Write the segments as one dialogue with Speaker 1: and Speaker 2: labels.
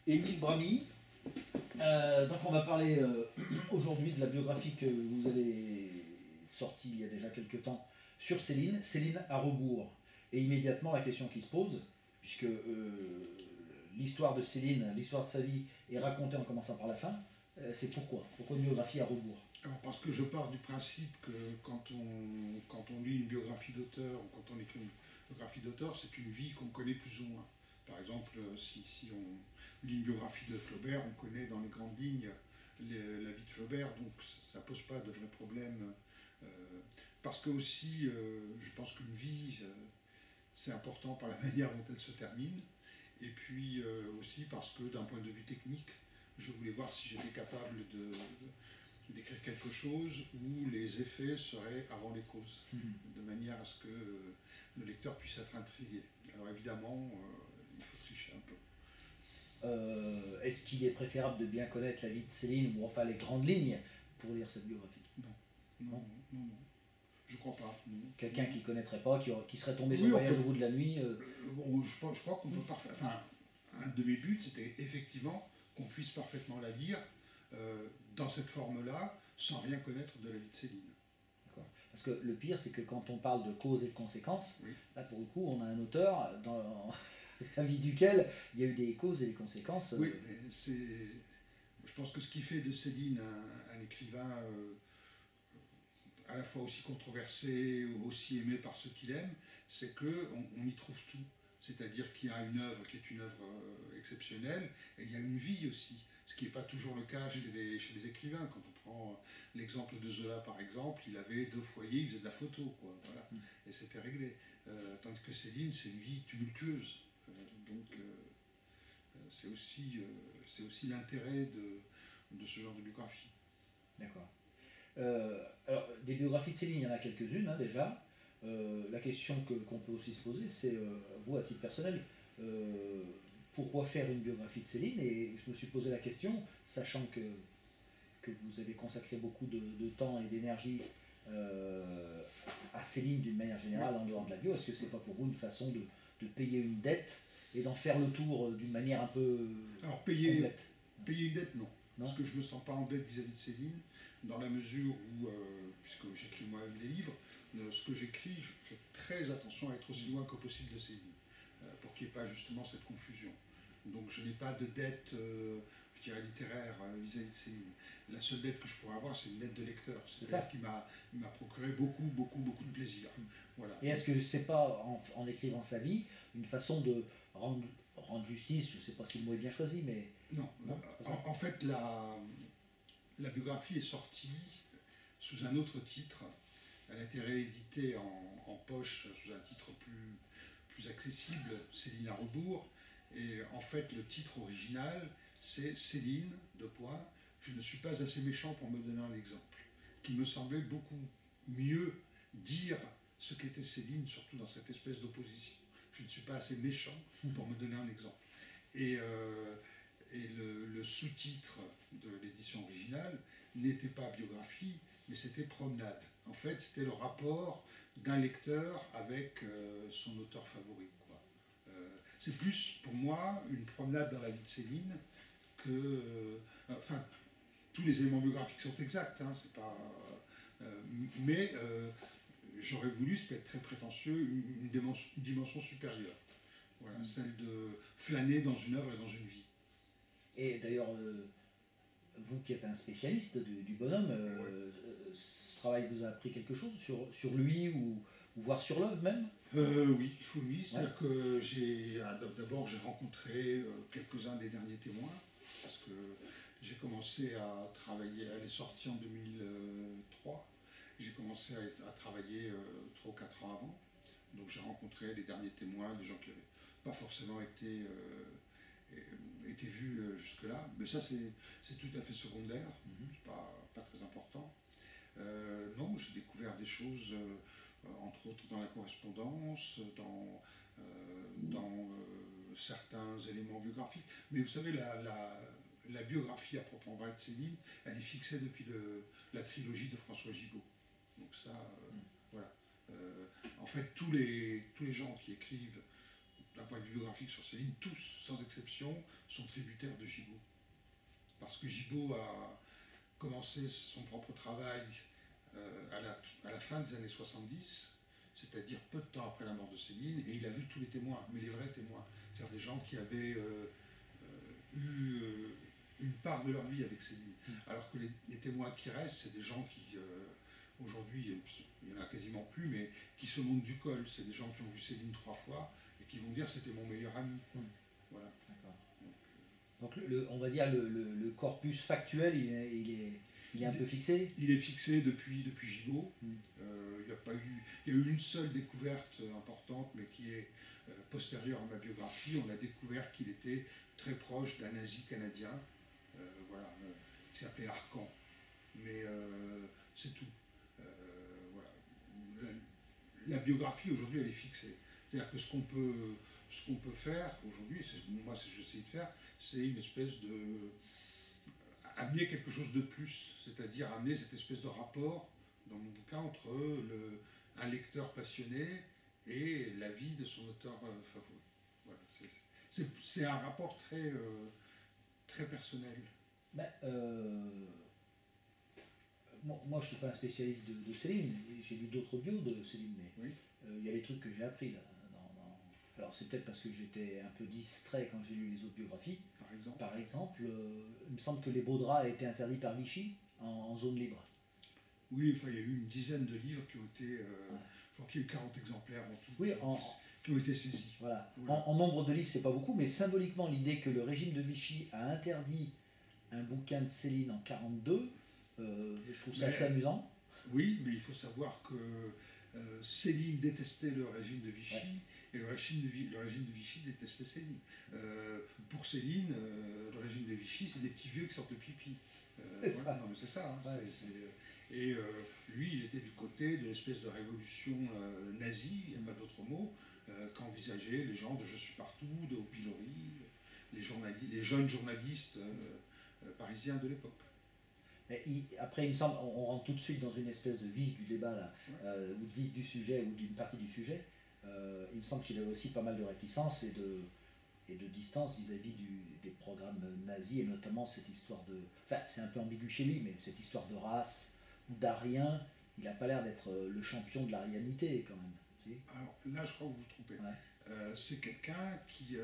Speaker 1: Émile Bramy. Donc on va parler aujourd'hui de la biographie que vous avez sortie il y a déjà quelques temps sur Céline, Céline à rebours. Et immédiatement la question qui se pose, puisque l'histoire de Céline, l'histoire de sa vie est racontée en commençant par la fin, c'est pourquoi? Pourquoi une biographie à rebours?
Speaker 2: Alors, parce que je pars du principe que quand on lit une biographie d'auteur ou quand on écrit une biographie d'auteur, c'est une vie qu'on connaît plus ou moins. Par exemple, si on lit une biographie de Flaubert, on connaît dans les grandes lignes la vie de Flaubert, donc ça ne pose pas de vrais problèmes. Euh, Parce que aussi, je pense qu'une vie, c'est important par la manière dont elle se termine. Et puis aussi parce que d'un point de vue technique, je voulais voir si j'étais capable d'écrire quelque chose où les effets seraient avant les causes, de manière à ce que le lecteur puisse être intrigué. Alors évidemment, il faut tricher un peu.
Speaker 1: Est-ce qu'il est préférable de bien connaître la vie de Céline, ou enfin les grandes lignes, pour lire cette biographie?
Speaker 2: Non, non,
Speaker 1: Non.
Speaker 2: non, non. Je crois pas. Non.
Speaker 1: Quelqu'un qui ne connaîtrait pas, qui serait tombé sur
Speaker 2: Oui,
Speaker 1: le
Speaker 2: on
Speaker 1: voyage
Speaker 2: peut.
Speaker 1: au bout de la nuit.
Speaker 2: Bon, je crois qu'on peut parfaitement. Enfin, un de mes buts, c'était effectivement qu'on puisse parfaitement la lire dans cette forme-là, sans rien connaître de la vie de Céline.
Speaker 1: D'accord. Parce que le pire, c'est que quand on parle de causes et de conséquences,
Speaker 2: Oui.
Speaker 1: là pour le coup, on a un auteur dans la vie duquel il y a eu des causes et des conséquences.
Speaker 2: Oui, mais je pense que ce qui fait de Céline un écrivain à la fois aussi controversé, aussi aimé par ceux qui l'aiment, c'est qu'on y trouve tout. C'est-à-dire qu'il y a une œuvre qui est une œuvre exceptionnelle, et il y a une vie aussi, ce qui n'est pas toujours le cas chez les écrivains. Quand on prend l'exemple de Zola, par exemple, il avait deux foyers, il faisait de la photo, quoi, voilà, et c'était réglé. Tandis que Céline, c'est une vie tumultueuse. C'est aussi l'intérêt de ce genre de biographie.
Speaker 1: D'accord. Alors, des biographies de Céline, il y en a quelques-unes déjà. La question qu'on peut aussi se poser, c'est, vous, à titre personnel, euh, pourquoi faire une biographie de Céline? Et je me suis posé la question, sachant que vous avez consacré beaucoup de temps et d'énergie à Céline d'une manière
Speaker 2: Oui.
Speaker 1: générale en dehors de la bio. Est-ce que c'est pas pour vous une façon de payer une dette et d'en faire le tour d'une manière un peu
Speaker 2: Alors,
Speaker 1: complète?
Speaker 2: payer une dette, non.
Speaker 1: Non.
Speaker 2: Parce que je ne me sens pas en dette vis-à-vis de Céline, dans la mesure où, puisque j'écris moi-même des livres, ce que j'écris, je fais très attention à être aussi loin que possible de Céline, pour qu'il n'y ait pas justement cette confusion. Donc je n'ai pas de dette, je dirais, littéraire vis-à-vis de Céline. La seule dette que je pourrais avoir, c'est une dette de lecteur. C'est-à-dire qu'il m'a procuré beaucoup de plaisir. Voilà.
Speaker 1: Et est-ce que c'est pas, en écrivant sa vie, une façon de rendre justice? Je ne sais pas si le mot est bien choisi, mais
Speaker 2: Non.
Speaker 1: non.
Speaker 2: En fait, la biographie est sortie sous un autre titre. Elle a été rééditée en poche sous un titre plus accessible, Céline à rebours. Et en fait, le titre original, c'est Céline, deux points, je ne suis pas assez méchant pour me donner un exemple. Qui me semblait beaucoup mieux dire ce qu'était Céline, surtout dans cette espèce d'opposition. Je ne suis pas assez méchant pour me donner un exemple. Et, euh, et le sous-titre de l'édition originale n'était pas biographie, mais c'était promenade. En fait, c'était le rapport d'un lecteur avec son auteur favori, quoi. C'est plus pour moi une promenade dans la vie de Céline que. Enfin, tous les éléments biographiques sont exacts, hein, c'est pas. Mais j'aurais voulu, ça peut être très prétentieux, une dimension supérieure. Voilà, celle de flâner dans une œuvre et dans une vie.
Speaker 1: Et d'ailleurs, vous qui êtes un spécialiste du bonhomme,
Speaker 2: Ouais.
Speaker 1: ce travail vous a appris quelque chose sur lui, ou voire sur l'œuvre même?
Speaker 2: Oui, oui, oui. C'est-à-dire que d'abord j'ai rencontré quelques-uns des derniers témoins, parce que j'ai commencé à travailler, elle est sortie en 2003, j'ai commencé à travailler 3 ou 4 ans avant, donc j'ai rencontré les derniers témoins, des gens qui n'avaient pas forcément été vus jusque-là, mais ça c'est tout à fait secondaire, c'est pas très important. Non, j'ai découvert des choses, entre autres dans la correspondance, dans certains éléments biographiques. Mais vous savez, la biographie à proprement parler de Céline, elle est fixée depuis la trilogie de François Gibault. Donc ça, voilà. En fait, tous les gens qui écrivent d'un point de vue biographique sur Céline, tous, sans exception, sont tributaires de Gibault. Parce que Gibault a commencé son propre travail à la fin des années 70, c'est-à-dire peu de temps après la mort de Céline, et il a vu tous les témoins, mais les vrais témoins, c'est-à-dire des gens qui avaient eu une part de leur vie avec Céline. Alors que les témoins qui restent, c'est des gens qui, aujourd'hui, il n'y en a quasiment plus, mais qui se montent du col. C'est des gens qui ont vu Céline 3 fois et qui vont dire c'était mon meilleur ami. Voilà.
Speaker 1: Donc on va dire le corpus factuel, il est un peu fixé.
Speaker 2: Il est fixé depuis Gibault. Il y a eu une seule découverte importante, mais qui est postérieure à ma biographie. On a découvert qu'il était très proche d'un nazi canadien, qui s'appelait Arcan. Mais c'est tout. Voilà. La biographie aujourd'hui, elle est fixée. C'est-à-dire que ce qu'on peut faire aujourd'hui, moi ce que j'essaie de faire, c'est une espèce de amener quelque chose de plus, c'est-à-dire amener cette espèce de rapport dans mon bouquin entre un lecteur passionné et la vie de son auteur favori. Voilà, c'est un rapport très, très personnel.
Speaker 1: Moi, je ne suis pas un spécialiste de Céline, j'ai lu d'autres bios de Céline, mais
Speaker 2: oui.
Speaker 1: Il y a des trucs que j'ai appris là. Alors c'est peut-être parce que j'étais un peu distrait quand j'ai lu les autres biographies. Par exemple, il me semble que les beaux draps a été interdits par Vichy en zone libre.
Speaker 2: Oui, enfin il y a eu une dizaine de livres qui ont été, je crois qu'il y a eu 40 exemplaires en tout,
Speaker 1: oui,
Speaker 2: qui ont été saisis.
Speaker 1: Voilà. En nombre de livres, c'est pas beaucoup, mais symboliquement, l'idée que le régime de Vichy a interdit un bouquin de Céline en 1942, je trouve ça assez amusant.
Speaker 2: Oui, mais il faut savoir que Céline détestait le régime de Vichy, et le régime de Vichy détestait Céline. Pour Céline, le régime de Vichy, c'est des petits vieux qui sortent de pipi.
Speaker 1: C'est ça.
Speaker 2: Non, mais c'est ça. Hein, et lui, il était du côté de l'espèce de révolution nazie, il n'y a pas d'autre mot, qu'envisageaient les gens de Je suis partout, de Au Pilori, les jeunes journalistes parisiens de l'époque.
Speaker 1: Après, il me semble, on rentre tout de suite dans une espèce de vif du débat, là, ou de vif du sujet, ou d'une partie du sujet. Il me semble qu'il avait aussi pas mal de réticence et de distance vis-à-vis des programmes nazis, et notamment cette histoire de... Enfin, c'est un peu ambigu chez lui, mais cette histoire de race ou d'arien, il n'a pas l'air d'être le champion de l'arianité, quand même. Si.
Speaker 2: Alors là, je crois que vous vous trompez. C'est quelqu'un qui...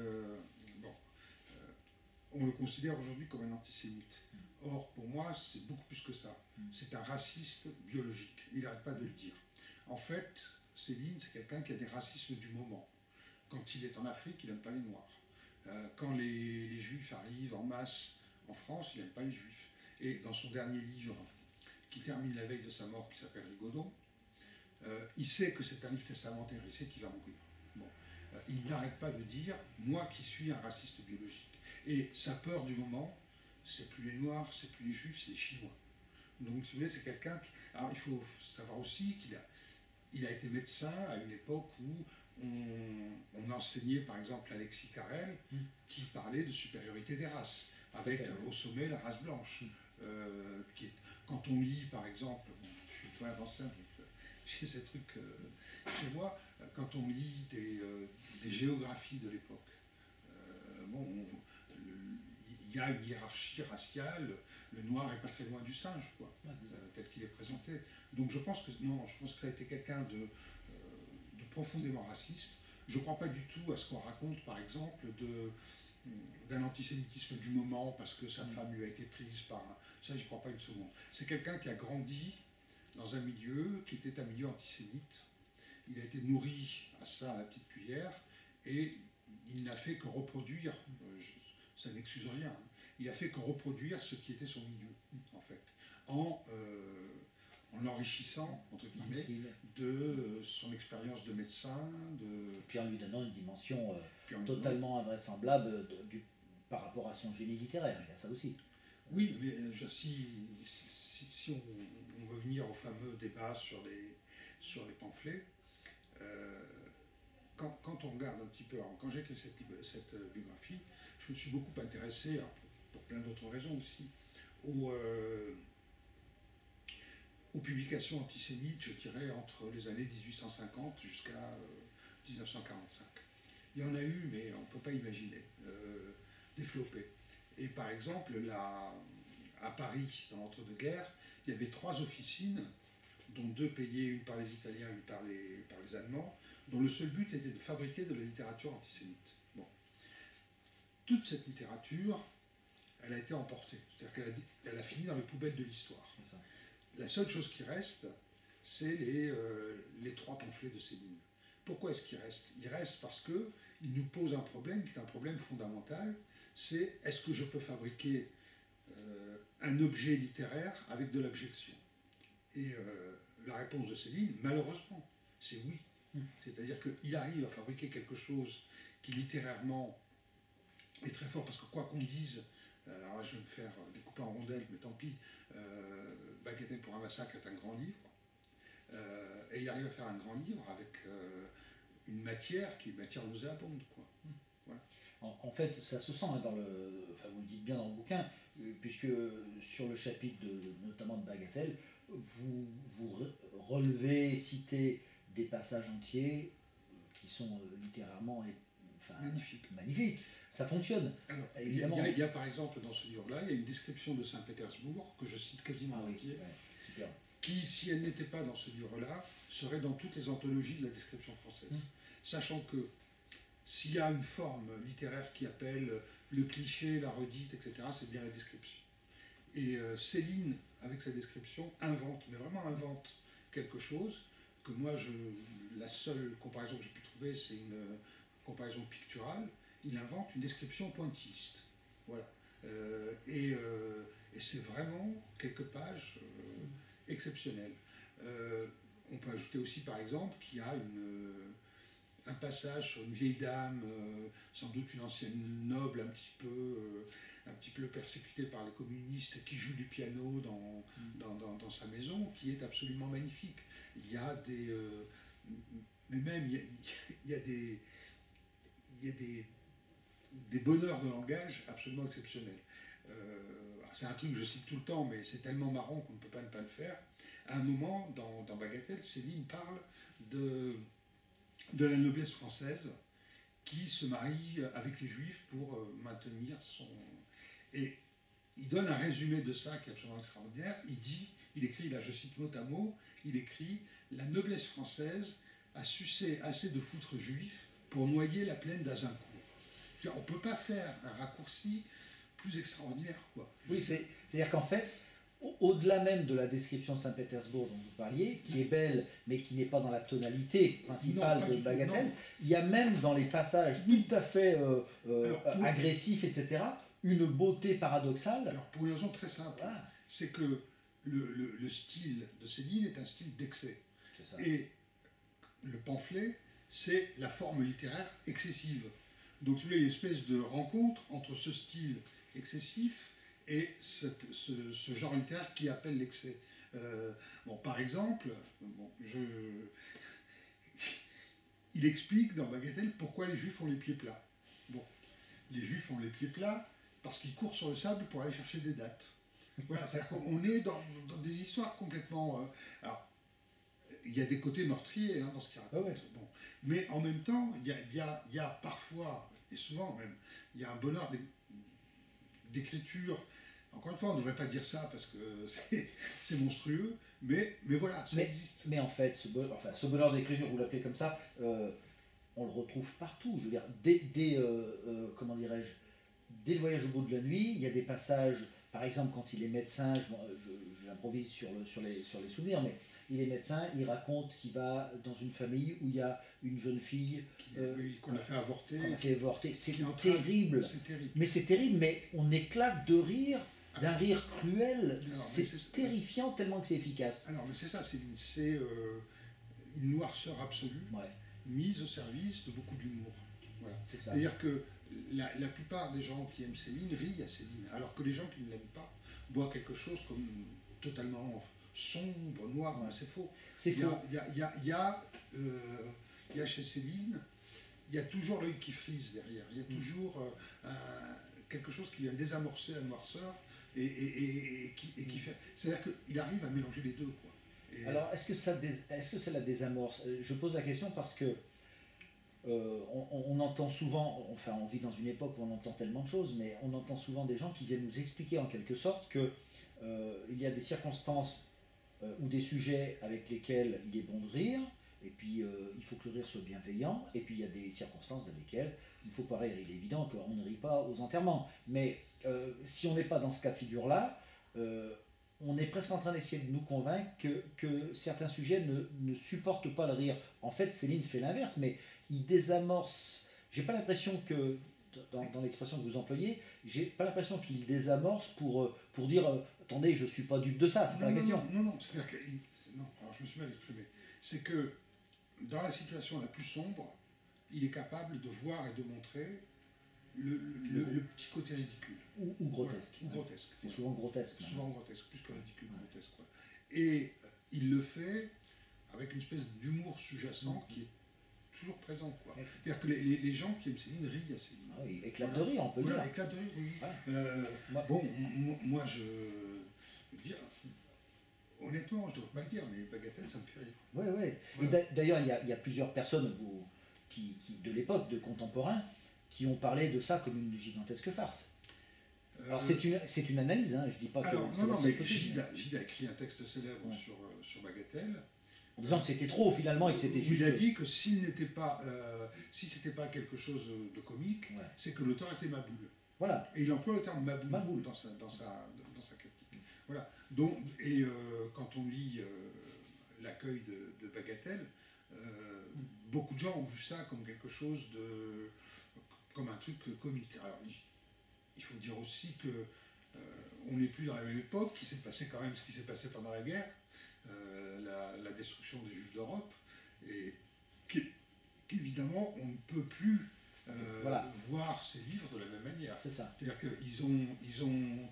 Speaker 2: on le considère aujourd'hui comme un antisémite. Or, pour moi, c'est beaucoup plus que ça. C'est un raciste biologique. Il n'arrête pas de le dire. En fait, Céline, c'est quelqu'un qui a des racismes du moment. Quand il est en Afrique, il n'aime pas les Noirs. Quand les Juifs arrivent en masse en France, il n'aime pas les Juifs. Et dans son dernier livre, qui termine la veille de sa mort, qui s'appelle Rigaudon, il sait que c'est un livre testamentaire, il sait qu'il va mourir. Bon. Il n'arrête pas de dire « moi qui suis un raciste biologique ». Et sa peur du moment, c'est plus les Noirs, c'est plus les Juifs, c'est les Chinois. Donc, si vous voulez, c'est quelqu'un qui... Alors, il faut savoir aussi qu'il a été médecin à une époque où on enseignait, par exemple, Alexis Carrel, qui parlait de supériorité des races, avec au sommet la race blanche. Quand on lit, par exemple, je suis pas ancien, donc j'ai ces trucs chez moi, quand on lit des géographies de l'époque, il y a une hiérarchie raciale, le noir n'est pas très loin du singe, quoi, tel qu'il est présenté. Donc je pense que ça a été quelqu'un de profondément raciste. Je ne crois pas du tout à ce qu'on raconte, par exemple, d'un antisémitisme du moment parce que sa femme lui a été prise par un... Ça, je n'y crois pas une seconde. C'est quelqu'un qui a grandi dans un milieu qui était un milieu antisémite. Il a été nourri à ça à la petite cuillère et il n'a fait que reproduire, ça n'excuse rien, il a fait que reproduire ce qui était son milieu, en fait, en l'enrichissant, entre guillemets, de son expérience de médecin.
Speaker 1: Puis en lui donnant une dimension totalement invraisemblable par rapport à son génie littéraire, il y a ça aussi.
Speaker 2: Oui, mais si on veut venir au fameux débat sur les pamphlets, quand on regarde un petit peu, quand j'ai écrit cette biographie, je me suis beaucoup intéressé, pour plein d'autres raisons aussi, aux publications antisémites, je dirais, entre les années 1850 jusqu'à 1945. Il y en a eu, mais on ne peut pas imaginer, des flopés. Et par exemple, à Paris, dans l'entre-deux-guerres, il y avait 3 officines, dont 2 payées, une par les Italiens, une par les Allemands, dont le seul but était de fabriquer de la littérature antisémite. Bon. Toute cette littérature, elle a été emportée. C'est-à-dire qu'elle a fini dans les poubelles de l'histoire. La seule chose qui reste, c'est les 3 pamphlets de Céline. Pourquoi est-ce qu'il reste? Il reste parce qu'il nous pose un problème qui est un problème fondamental, c'est est-ce que je peux fabriquer un objet littéraire avec de l'abjection? Et la réponse de Céline, malheureusement, c'est oui. C'est-à-dire qu'il arrive à fabriquer quelque chose qui littérairement est très fort, parce que quoi qu'on dise, alors là je vais me faire découper en rondelles, mais tant pis, Bagatelle pour un massacre est un grand livre, et il arrive à faire un grand livre avec une matière qui est une matière nauséabonde, quoi. Voilà.
Speaker 1: En fait, ça se sent dans le. Enfin, vous le dites bien dans le bouquin, puisque sur le chapitre notamment de Bagatelle, vous relevez, citez des passages entiers qui sont littérairement magnifiques. Ça fonctionne.
Speaker 2: Alors, évidemment. Il y a par exemple dans ce livre-là, il y a une description de Saint-Pétersbourg que je cite quasiment entier, qui, si elle n'était pas dans ce livre-là, serait dans toutes les anthologies de la description française. Sachant que s'il y a une forme littéraire qui appelle le cliché, la redite, etc., c'est bien la description. Et Céline, avec sa description, invente, mais vraiment invente quelque chose que moi, la seule comparaison que j'ai pu trouver, c'est une comparaison picturale. Il invente une description pointilliste. Voilà. Et c'est vraiment quelques pages exceptionnelles. On peut ajouter aussi, par exemple, qu'il y a un passage sur une vieille dame, sans doute une ancienne noble, un petit peu persécutée par les communistes, qui joue du piano dans sa maison, qui est absolument magnifique. Il y a des... mais même, il y a des bonheurs de langage absolument exceptionnels. C'est un truc que je cite tout le temps, mais c'est tellement marrant qu'on ne peut pas ne pas le faire. À un moment, dans Bagatelle, Céline parle de la noblesse française qui se marie avec les juifs pour maintenir son... Et il donne un résumé de ça qui est absolument extraordinaire. Il écrit, là je cite mot à mot, il écrit « La noblesse française a sucé assez de foutres juifs pour noyer la plaine d'Azincourt. » On ne peut pas faire un raccourci plus extraordinaire, quoi.
Speaker 1: Oui, c'est-à-dire qu'en fait, au-delà même de la description de Saint-Pétersbourg dont vous parliez, qui est belle, mais qui n'est pas dans la tonalité principale de Bagatelle, il y a même dans les passages tout à fait agressifs, etc., une beauté paradoxale.
Speaker 2: Alors, pour une raison très simple, c'est que le style de Céline est un style d'excès. Et le pamphlet, c'est la forme littéraire excessive. Donc, il y a une espèce de rencontre entre ce style excessif et ce genre littéraire qui appelle l'excès. Par exemple, il explique dans Bagatelle pourquoi les Juifs ont les pieds plats. Les Juifs ont les pieds plats parce qu'ils courent sur le sable pour aller chercher des dattes. Voilà, c'est-à-dire qu'on est dans des histoires complètement... alors, il y a des côtés meurtriers dans ce qu'il raconte. Mais en même temps, il y a parfois, et souvent même, il y a un bonheur d'écriture. Encore une fois, on ne devrait pas dire ça parce que c'est monstrueux, mais voilà, ça existe.
Speaker 1: Mais en fait, ce bonheur d'écriture, vous l'appelez comme ça, on le retrouve partout. Je veux dire, comment dirais-je, dès le voyage au bout de la nuit, il y a des passages, par exemple, quand il est médecin, j'improvise sur les souvenirs, mais il est médecin, il raconte qu'il va dans une famille où il y a une jeune fille
Speaker 2: qu'on a fait avorter.
Speaker 1: C'est terrible. Mais c'est terrible, mais on éclate de rire, d'un rire cruel. C'est terrifiant tellement que c'est efficace.
Speaker 2: Alors, mais c'est ça, c'est une noirceur absolue, mise au service de beaucoup d'humour. Voilà. C'est-à-dire que la plupart des gens qui aiment Céline rient à Céline, alors que les gens qui ne l'aiment pas voient quelque chose comme totalement sombre, noir, mais c'est faux. Il y a chez Céline, il y a toujours l'œil qui frise derrière, il y a toujours quelque chose qui vient désamorcer la noirceur et qui fait... C'est-à-dire qu'il arrive à mélanger les deux, quoi.
Speaker 1: Alors, est-ce que ça la désamorce? Je pose la question parce que on entend souvent, enfin on vit dans une époque où on entend tellement de choses, mais on entend souvent des gens qui viennent nous expliquer en quelque sorte que il y a des circonstances ou des sujets avec lesquels il est bon de rire, et puis il faut que le rire soit bienveillant, et puis il y a des circonstances dans lesquelles il ne faut pas rire. Il est évident qu'on ne rit pas aux enterrements, mais si on n'est pas dans ce cas de figure-là, euh, on est presque en train d'essayer de nous convaincre que certains sujets ne supportent pas le rire. En fait, Céline fait l'inverse, mais il désamorce. J'ai pas l'impression que, dans l'expression que vous employez, j'ai pas l'impression qu'il désamorce pour dire attendez, je suis pas dupe de ça, c'est pas la question.
Speaker 2: Non, c'est-à-dire que. Non, alors je me suis mal exprimé. C'est que dans la situation la plus sombre, il est capable de voir et de montrer le petit côté ridicule.
Speaker 1: Ou grotesque.
Speaker 2: Voilà, ou grotesque.
Speaker 1: C'est souvent grotesque.
Speaker 2: Souvent grotesque, plus que ridicule, grotesque. Quoi. Et il le fait avec une espèce d'humour sous-jacent qui est toujours présent. Quoi. C'est-à-dire que les gens qui aiment Céline rient à Céline.
Speaker 1: Ah oui, éclate de rire, on peut le dire.
Speaker 2: Éclate de rire, oui.
Speaker 1: Voilà.
Speaker 2: Bon, moi je veux dire, honnêtement, je ne devrais pas le dire, mais Bagatelle, ça me fait rire.
Speaker 1: Oui, oui.
Speaker 2: Voilà.
Speaker 1: Et d'ailleurs, il y a plusieurs personnes de l'époque, de contemporains, qui ont parlé de ça comme une gigantesque farce. Alors c'est une analyse, hein, je dis pas que
Speaker 2: alors,
Speaker 1: c'est
Speaker 2: non,
Speaker 1: la
Speaker 2: non,
Speaker 1: seule
Speaker 2: mais
Speaker 1: possible.
Speaker 2: Gide a écrit un texte célèbre sur Bagatelle.
Speaker 1: En disant que c'était trop finalement et que c'était juste.
Speaker 2: Il a dit que s'il n'était pas, si c'était pas quelque chose de comique, c'est que l'auteur était Maboul.
Speaker 1: Voilà.
Speaker 2: Et il emploie le terme Maboul dans sa critique. Voilà. Donc, et quand on lit l'accueil de Bagatelle, beaucoup de gens ont vu ça comme quelque chose comme un truc comique. Alors, il faut dire aussi que on n'est plus dans la même époque, qu'il s'est passé quand même ce qui s'est passé pendant la guerre, la destruction des Juifs d'Europe, et qu'évidemment on ne peut plus voir ces livres de la même manière.
Speaker 1: C'est ça.
Speaker 2: C'est-à-dire qu'ils ont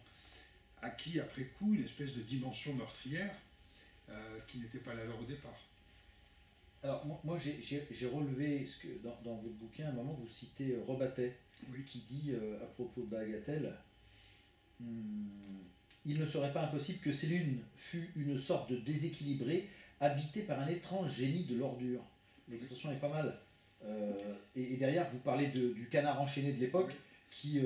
Speaker 2: acquis après coup une espèce de dimension meurtrière qui n'était pas la leur au départ.
Speaker 1: Alors moi j'ai relevé ce que dans votre bouquin, à un moment vous citez Robatet, qui dit à propos de Bagatelle, il ne serait pas impossible que Céline fût une sorte de déséquilibré, habité par un étrange génie de l'ordure. L'expression est pas mal. Et derrière, vous parlez du canard enchaîné de l'époque, qui,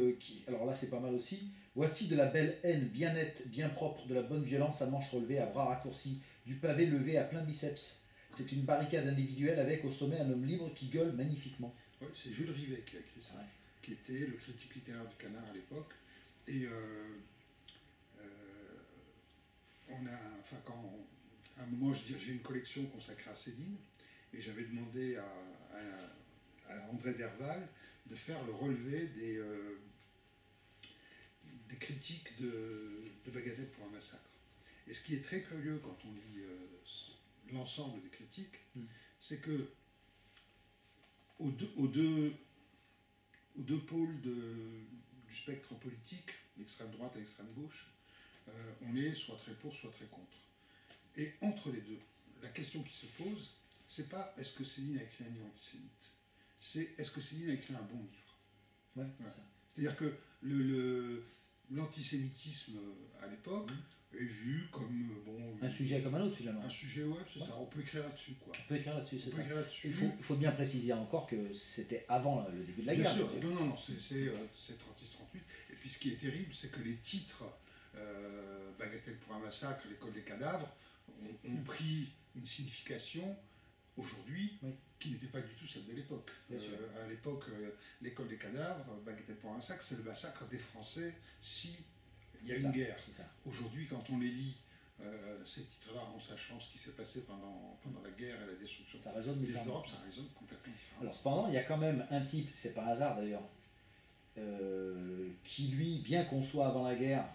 Speaker 1: alors là c'est pas mal aussi. Voici de la belle haine bien nette, bien propre, de la bonne violence à manches relevées, à bras raccourcis, du pavé levé à plein biceps. C'est une barricade individuelle avec au sommet un homme libre qui gueule magnifiquement.
Speaker 2: Oui, c'est Jules Rivet qui a écrit ça, qui était le critique littéraire du Canard à l'époque. Et à un moment, j'ai une collection consacrée à Céline, et j'avais demandé à André Derval de faire le relevé des critiques de Bagatelle pour un massacre. Et ce qui est très curieux quand on lit l'ensemble des critiques, c'est que aux deux pôles du spectre politique, l'extrême droite et l'extrême gauche, on est soit très pour, soit très contre. Et entre les deux, la question qui se pose, c'est pas est-ce que Céline a écrit un livre antisémite, c'est est-ce que Céline a écrit un bon livre.
Speaker 1: Ouais, c'est ça.
Speaker 2: C'est-à-dire que l'antisémitisme à l'époque est vu comme
Speaker 1: un sujet comme un autre finalement.
Speaker 2: Un sujet, c'est ça. On peut écrire là-dessus, quoi.
Speaker 1: On peut écrire là-dessus, c'est ça.
Speaker 2: Là-dessus.
Speaker 1: Il faut bien préciser encore que c'était avant le début de la guerre.
Speaker 2: Bien sûr. Non, c'est 36-38. Et puis ce qui est terrible, c'est que les titres Bagatelle pour un massacre, l'école des cadavres, ont pris une signification aujourd'hui qui n'était pas du tout celle de l'époque. À l'époque, l'école des cadavres, Bagatelle pour un massacre, c'est le massacre des Français si il y a une guerre. Aujourd'hui, quand on les lit, ces titres-là, en sachant ce qui s'est passé pendant la guerre et la destruction des Europes, ça résonne complètement.
Speaker 1: Alors cependant, il y a quand même un type, c'est pas un hasard d'ailleurs, qui lui, bien qu'on soit avant la guerre,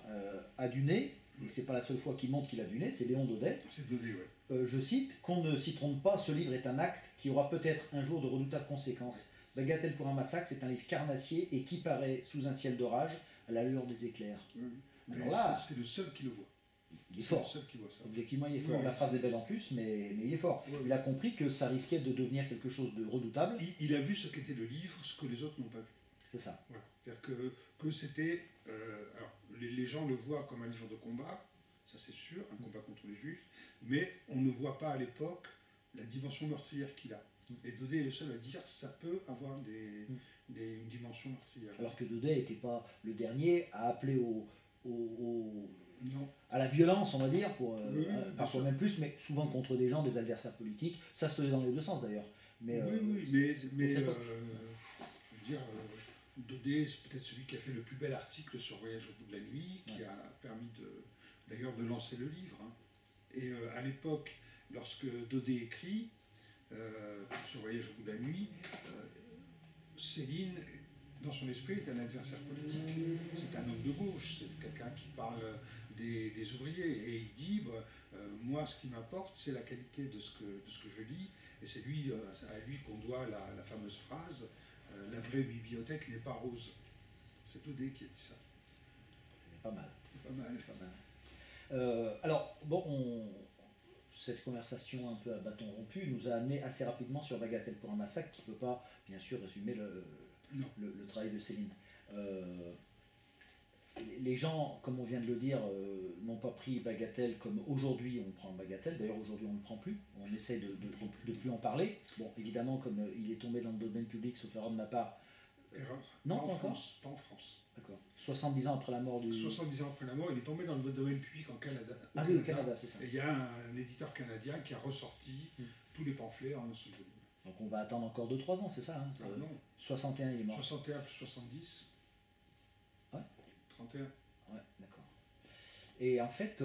Speaker 1: a du nez, et c'est pas la seule fois qu'il montre qu'il a du nez, c'est Léon Daudet.
Speaker 2: C'est Daudet,
Speaker 1: je cite, qu'on ne s'y trompe pas, ce livre est un acte qui aura peut-être un jour de redoutables conséquences. Bagatelle pour un massacre, c'est un livre carnassier et qui paraît sous un ciel d'orage à la lueur des éclairs.
Speaker 2: Alors là, c'est le seul qui le voit.
Speaker 1: Il est fort. Objectivement, il est fort. La phrase est belle en plus, mais il est fort. Il a compris que ça risquait de devenir quelque chose de redoutable.
Speaker 2: Il a vu ce qu'était le livre, ce que les autres n'ont pas vu.
Speaker 1: C'est ça.
Speaker 2: Voilà. C'est-à-dire que c'était... alors, les gens le voient comme un livre de combat, ça c'est sûr, un combat contre les Juifs, mais on ne voit pas à l'époque la dimension meurtrière qu'il a. Et Daudet est le seul à dire que ça peut avoir une dimension meurtrière.
Speaker 1: Alors que Daudet n'était pas le dernier à appeler
Speaker 2: Non.
Speaker 1: à la violence, on va dire,
Speaker 2: Oui,
Speaker 1: parfois même plus, mais souvent contre des gens, des adversaires politiques. Ça se faisait dans les deux sens d'ailleurs. Mais,
Speaker 2: mais je veux dire, Daudet, c'est peut-être celui qui a fait le plus bel article sur Voyage au bout de la nuit, qui a permis d'ailleurs de lancer le livre. Hein. Et à l'époque, lorsque Daudet écrit sur Voyage au bout de la nuit, Céline, dans son esprit, est un adversaire politique. C'est un homme de gauche, c'est quelqu'un qui parle des ouvriers. Et il dit, moi, ce qui m'importe, c'est la qualité de ce que je lis. Et c'est à lui qu'on doit la fameuse phrase la vraie bibliothèque n'est pas rose. C'est Daudet qui a dit ça.
Speaker 1: C'est pas mal.
Speaker 2: C'est pas mal.
Speaker 1: C'est pas mal. Alors, bon, cette conversation un peu à bâton rompu nous a amené assez rapidement sur Bagatelle pour un massacre qui ne peut pas, bien sûr, résumer le travail de Céline. Les gens, comme on vient de le dire, n'ont pas pris Bagatelle comme aujourd'hui on prend Bagatelle. D'ailleurs, aujourd'hui, on ne le prend plus. On essaie de plus en parler. Bon, évidemment, comme il est tombé dans le domaine public, sauf erreur de ma part.
Speaker 2: Erreur.
Speaker 1: Non,
Speaker 2: pas en
Speaker 1: encore.
Speaker 2: France. Pas en France.
Speaker 1: D'accord. 70 ans après la mort du...
Speaker 2: 70 ans après la mort, il est tombé dans le domaine public en Canada.
Speaker 1: Oui, au Canada, c'est ça.
Speaker 2: Et il y a un éditeur canadien qui a ressorti tous les pamphlets en un seul volume.
Speaker 1: Donc on va attendre encore 2-3 ans, c'est ça hein
Speaker 2: non.
Speaker 1: 61, il est mort.
Speaker 2: 61 plus 70.
Speaker 1: Ouais.
Speaker 2: 31.
Speaker 1: Ouais, d'accord. Et en fait,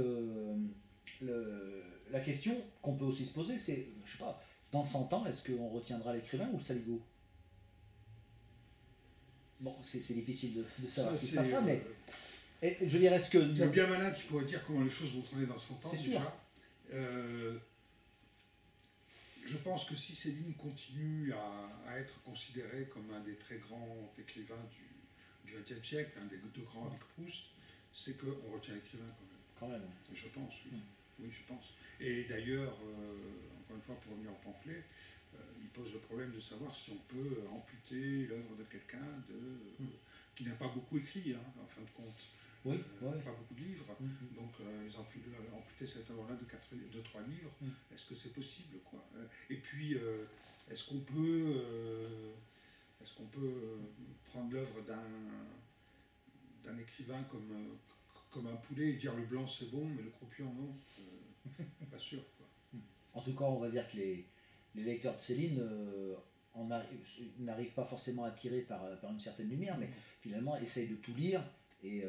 Speaker 1: la question qu'on peut aussi se poser, c'est, je sais pas, dans 100 ans, est-ce qu'on retiendra l'écrivain ou le saligo? Bon, c'est difficile de savoir ce qui se passera, mais je veux dire, est-ce que...
Speaker 2: Il y a bien malin qui pourrait dire comment les choses vont tourner dans 100 ans,
Speaker 1: c'est
Speaker 2: déjà.
Speaker 1: Sûr.
Speaker 2: Je pense que si Céline continue à être considérée comme un des très grands écrivains du XXe siècle, un des deux grands avec Proust, c'est qu'on retient l'écrivain quand même. Et je pense, oui. Oui, je pense. Et d'ailleurs, encore une fois, pour revenir au pamphlet, il pose le problème de savoir si on peut amputer l'œuvre de quelqu'un qui n'a pas beaucoup écrit, hein, en fin de compte.
Speaker 1: Oui,
Speaker 2: pas beaucoup de livres. Donc, amputer cette œuvre-là de 3 livres, est-ce que c'est possible, quoi. Et puis, est-ce qu'on peut prendre l'œuvre d'un écrivain comme un poulet et dire le blanc c'est bon, mais le croupion non? Pas sûr, quoi.
Speaker 1: En tout cas, on va dire que les lecteurs de Céline n'arrivent pas forcément à tirer par une certaine lumière, mais finalement essayent de tout lire. Et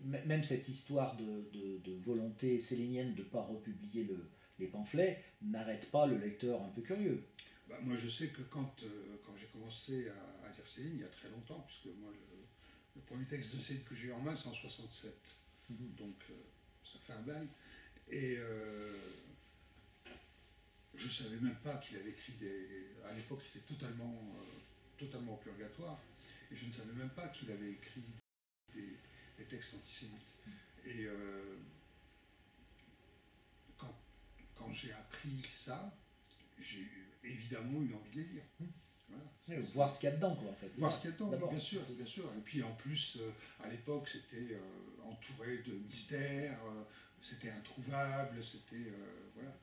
Speaker 1: même cette histoire de volonté célinienne de ne pas republier les pamphlets n'arrête pas le lecteur un peu curieux.
Speaker 2: Moi je sais que quand j'ai commencé à lire Céline, il y a très longtemps, puisque moi le premier texte de Céline que j'ai eu en main c'est en 67, donc ça fait un bail, et je ne savais même pas qu'il avait écrit à l'époque il était totalement au purgatoire, et je ne savais même pas qu'il avait écrit des textes antisémites. Et quand j'ai appris ça, j'ai évidemment eu envie de les lire.
Speaker 1: Voilà. Voir ce qu'il y a dedans, quoi, en fait.
Speaker 2: Voir ce qu'il y a dedans, bien sûr. Et puis en plus, à l'époque, c'était entouré de mystères, c'était introuvable, c'était voilà.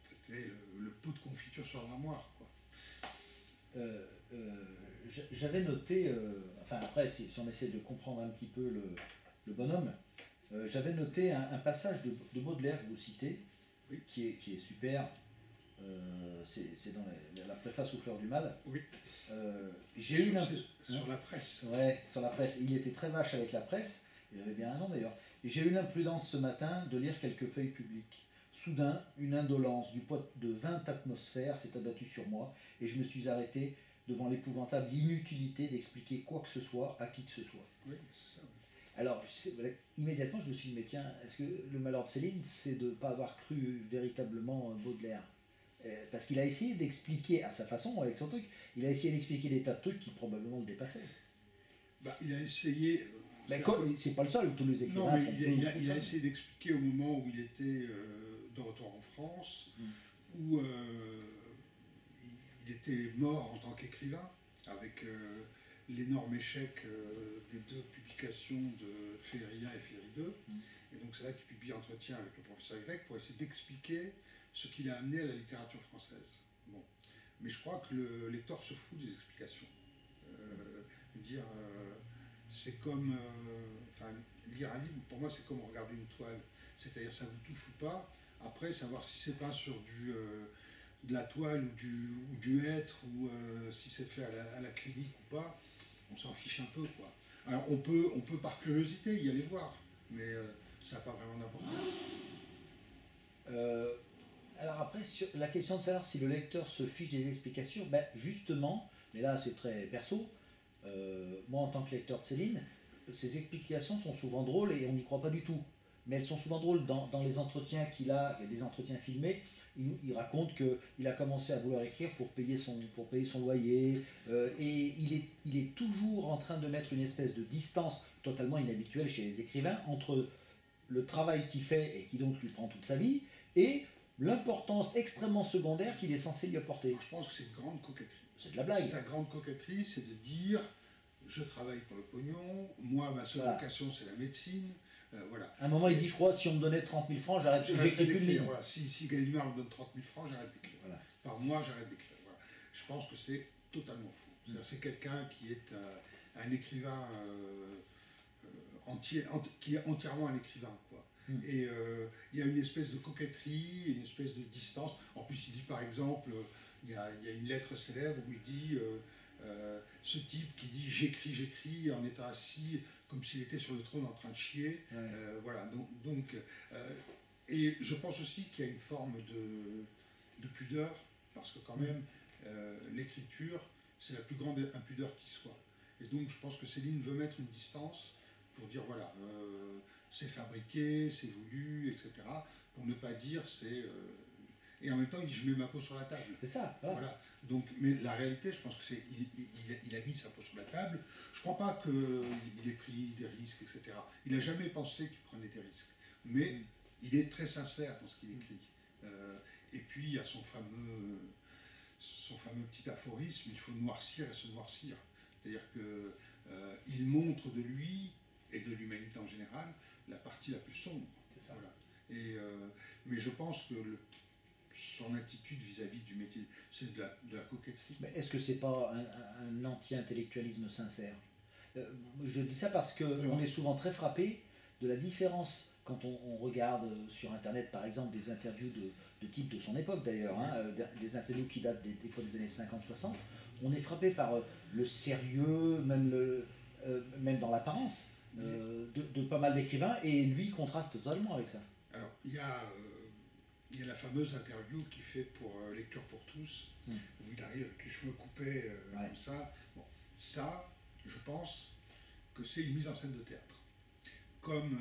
Speaker 2: C'était le pot de confiture sur l'armoire, quoi.
Speaker 1: J'avais noté, enfin après, si on essaie de comprendre un petit peu le bonhomme, j'avais noté un passage de Baudelaire que vous citez,
Speaker 2: oui.
Speaker 1: qui est super. C'est dans la préface aux Fleurs du Mal.
Speaker 2: Oui.
Speaker 1: J'ai eu
Speaker 2: sur la presse.
Speaker 1: Ouais, sur la presse. Il était très vache avec la presse. Il avait bien raison d'ailleurs. Et j'ai eu l'imprudence ce matin de lire quelques feuilles publiques. Soudain, une indolence du poids de 20 atmosphères s'est abattue sur moi et je me suis arrêté devant l'épouvantable inutilité d'expliquer quoi que ce soit à qui que ce soit.
Speaker 2: Oui, c'est ça. Oui.
Speaker 1: Alors, immédiatement, je me suis dit, mais tiens, est-ce que le malheur de Céline, c'est de ne pas avoir cru véritablement Baudelaire? Parce qu'il a essayé d'expliquer, à sa façon, avec son truc, il a essayé d'expliquer des tas de trucs qui probablement le dépassaient.
Speaker 2: Il a essayé...
Speaker 1: c'est pas le seul, tous les écrivains...
Speaker 2: Non, mais il a essayé d'expliquer au moment où il était de retour en France, où il était mort en tant qu'écrivain, avec l'énorme échec des deux publications de Féerie 1 et Féerie 2. Et donc c'est là qu'il publie Entretien avec le professeur Y pour essayer d'expliquer ce qu'il a amené à la littérature française. Bon. Mais je crois que le lecteur se fout des explications. C'est comme... lire un livre, pour moi, c'est comme regarder une toile. C'est-à-dire, ça vous touche ou pas. Après, savoir si c'est pas sur de la toile ou du hêtre, ou si c'est fait à l'acrylique ou pas, on s'en fiche un peu, quoi. Alors, on peut par curiosité y aller voir, mais ça n'a pas vraiment d'importance.
Speaker 1: Alors après, sur la question de savoir si le lecteur se fiche des explications, ben justement, mais là c'est très perso, moi en tant que lecteur de Céline, ces explications sont souvent drôles et on n'y croit pas du tout. Mais elles sont souvent drôles dans les entretiens qu'il a, il y a des entretiens filmés, il raconte qu'il a commencé à vouloir écrire pour payer son loyer, et il est toujours en train de mettre une espèce de distance totalement inhabituelle chez les écrivains entre le travail qu'il fait et qui donc lui prend toute sa vie, et l'importance extrêmement secondaire qu'il est censé lui apporter.
Speaker 2: Je pense que c'est une grande coquetterie.
Speaker 1: C'est de la blague.
Speaker 2: Sa grande coquetterie, c'est de dire je travaille pour le pognon, moi ma seule vocation c'est la médecine. Voilà.
Speaker 1: À un moment il dit, je crois, si on me donnait 30 000 francs, j'écris plus de livre.
Speaker 2: Voilà. Si Gallimard me donne 30 000 francs, j'arrête d'écrire. Voilà. Par mois, j'arrête d'écrire. Voilà. Je pense que c'est totalement fou. C'est quelqu'un qui est un écrivain qui est entièrement un écrivain, quoi. Et il y a une espèce de coquetterie, une espèce de distance. En plus, il dit par exemple, il y a une lettre célèbre où il dit ce type qui dit j'écris en étant assis comme s'il était sur le trône en train de chier. Voilà. Et je pense aussi qu'il y a une forme de pudeur, parce que quand même, l'écriture, c'est la plus grande impudeur qui soit. Et donc, je pense que Céline veut mettre une distance pour dire voilà, c'est fabriqué, c'est voulu, etc. Pour ne pas dire c'est... Et en même temps, il dit je mets ma peau sur la table.
Speaker 1: C'est ça.
Speaker 2: Voilà. Donc, mais la réalité, je pense que c'est il a mis sa peau sur la table. Je ne crois pas qu'il ait pris des risques, etc. Il n'a jamais pensé qu'il prenait des risques. Mais il est très sincère dans ce qu'il écrit. Et puis, il y a son fameux petit aphorisme, il faut noircir et se noircir. C'est-à-dire qu'il montre de lui et de l'humanité en général la partie la plus sombre.
Speaker 1: C'est ça.
Speaker 2: Voilà. Mais je pense que son attitude vis-à-vis du métier, c'est de la coquetterie.
Speaker 1: Mais est-ce que c'est pas un anti-intellectualisme sincère? Je dis ça parce qu'on est souvent très frappé de la différence quand on regarde sur Internet, par exemple, des interviews de type de son époque d'ailleurs, des interviews qui datent des fois des années 50-60. On est frappé par le sérieux, même dans l'apparence, de pas mal d'écrivains, et lui contraste totalement avec ça.
Speaker 2: Alors, il y a la fameuse interview qu'il fait pour Lecture pour tous, où il arrive avec les cheveux coupés comme ça. Bon, ça, je pense que c'est une mise en scène de théâtre. Comme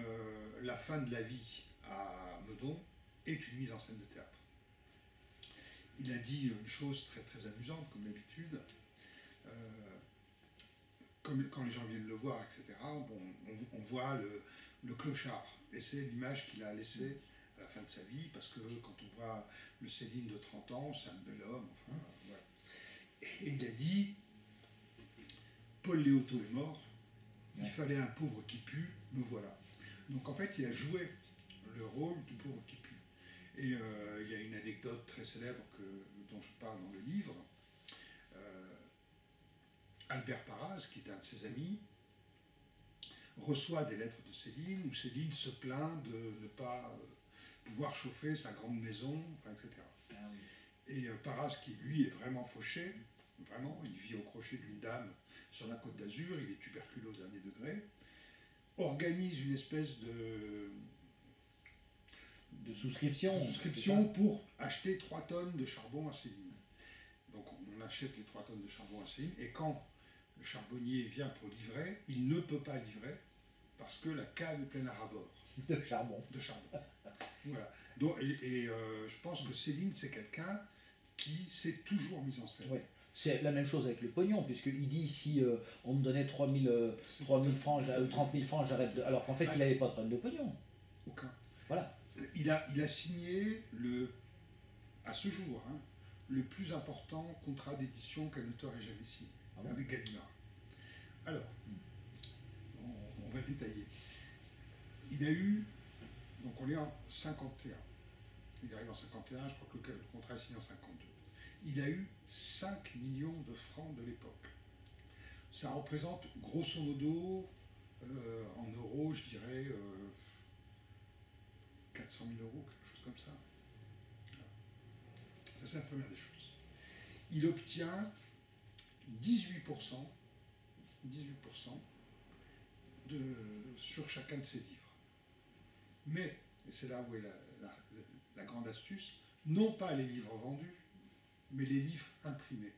Speaker 2: la fin de la vie à Meudon est une mise en scène de théâtre. Il a dit une chose très très amusante, comme d'habitude. Comme quand les gens viennent le voir, etc., bon, on voit le clochard. Et c'est l'image qu'il a laissée à la fin de sa vie, parce que quand on voit le Céline de 30 ans, c'est un bel homme. Enfin, voilà. Et il a dit, Paul Léoto est mort, il fallait un pauvre qui pue, me voilà. Donc en fait, il a joué le rôle du pauvre qui pue. Et il y a une anecdote très célèbre dont je parle dans le livre. Albert Parras, qui est un de ses amis, reçoit des lettres de Céline où Céline se plaint de ne pas pouvoir chauffer sa grande maison, enfin, etc. Ah oui. Et Parras, qui lui est vraiment fauché, vraiment, il vit au crochet d'une dame sur la Côte d'Azur, il est tuberculeux au dernier degré, organise une espèce
Speaker 1: de souscription
Speaker 2: pour acheter 3 tonnes de charbon à Céline. Donc on achète les 3 tonnes de charbon à Céline, et quand le charbonnier vient pour livrer, il ne peut pas livrer parce que la cave est pleine à ras-bord.
Speaker 1: De charbon.
Speaker 2: Voilà. Donc, je pense que Céline, c'est quelqu'un qui s'est toujours mis en scène.
Speaker 1: Oui. C'est la même chose avec le pognon, puisqu'il dit si on me donnait 3 000 francs, 30 000 francs, j'arrête de... Alors qu'en fait, il n'avait pas de problème de pognon.
Speaker 2: Aucun.
Speaker 1: Voilà.
Speaker 2: Il a signé, à ce jour, le plus important contrat d'édition qu'un auteur ait jamais signé, avec Gallimard. Alors, on va détailler. Il a eu, donc on est en 51. Il arrive en 51, je crois que le contrat est signé en 52. Il a eu 5 millions de francs de l'époque. Ça représente grosso modo, en euros, je dirais 400 000 euros, quelque chose comme ça. Ça, c'est la première des choses. Il obtient 18% sur chacun de ses livres. Mais, et c'est là où est la grande astuce, non pas les livres vendus, mais les livres imprimés.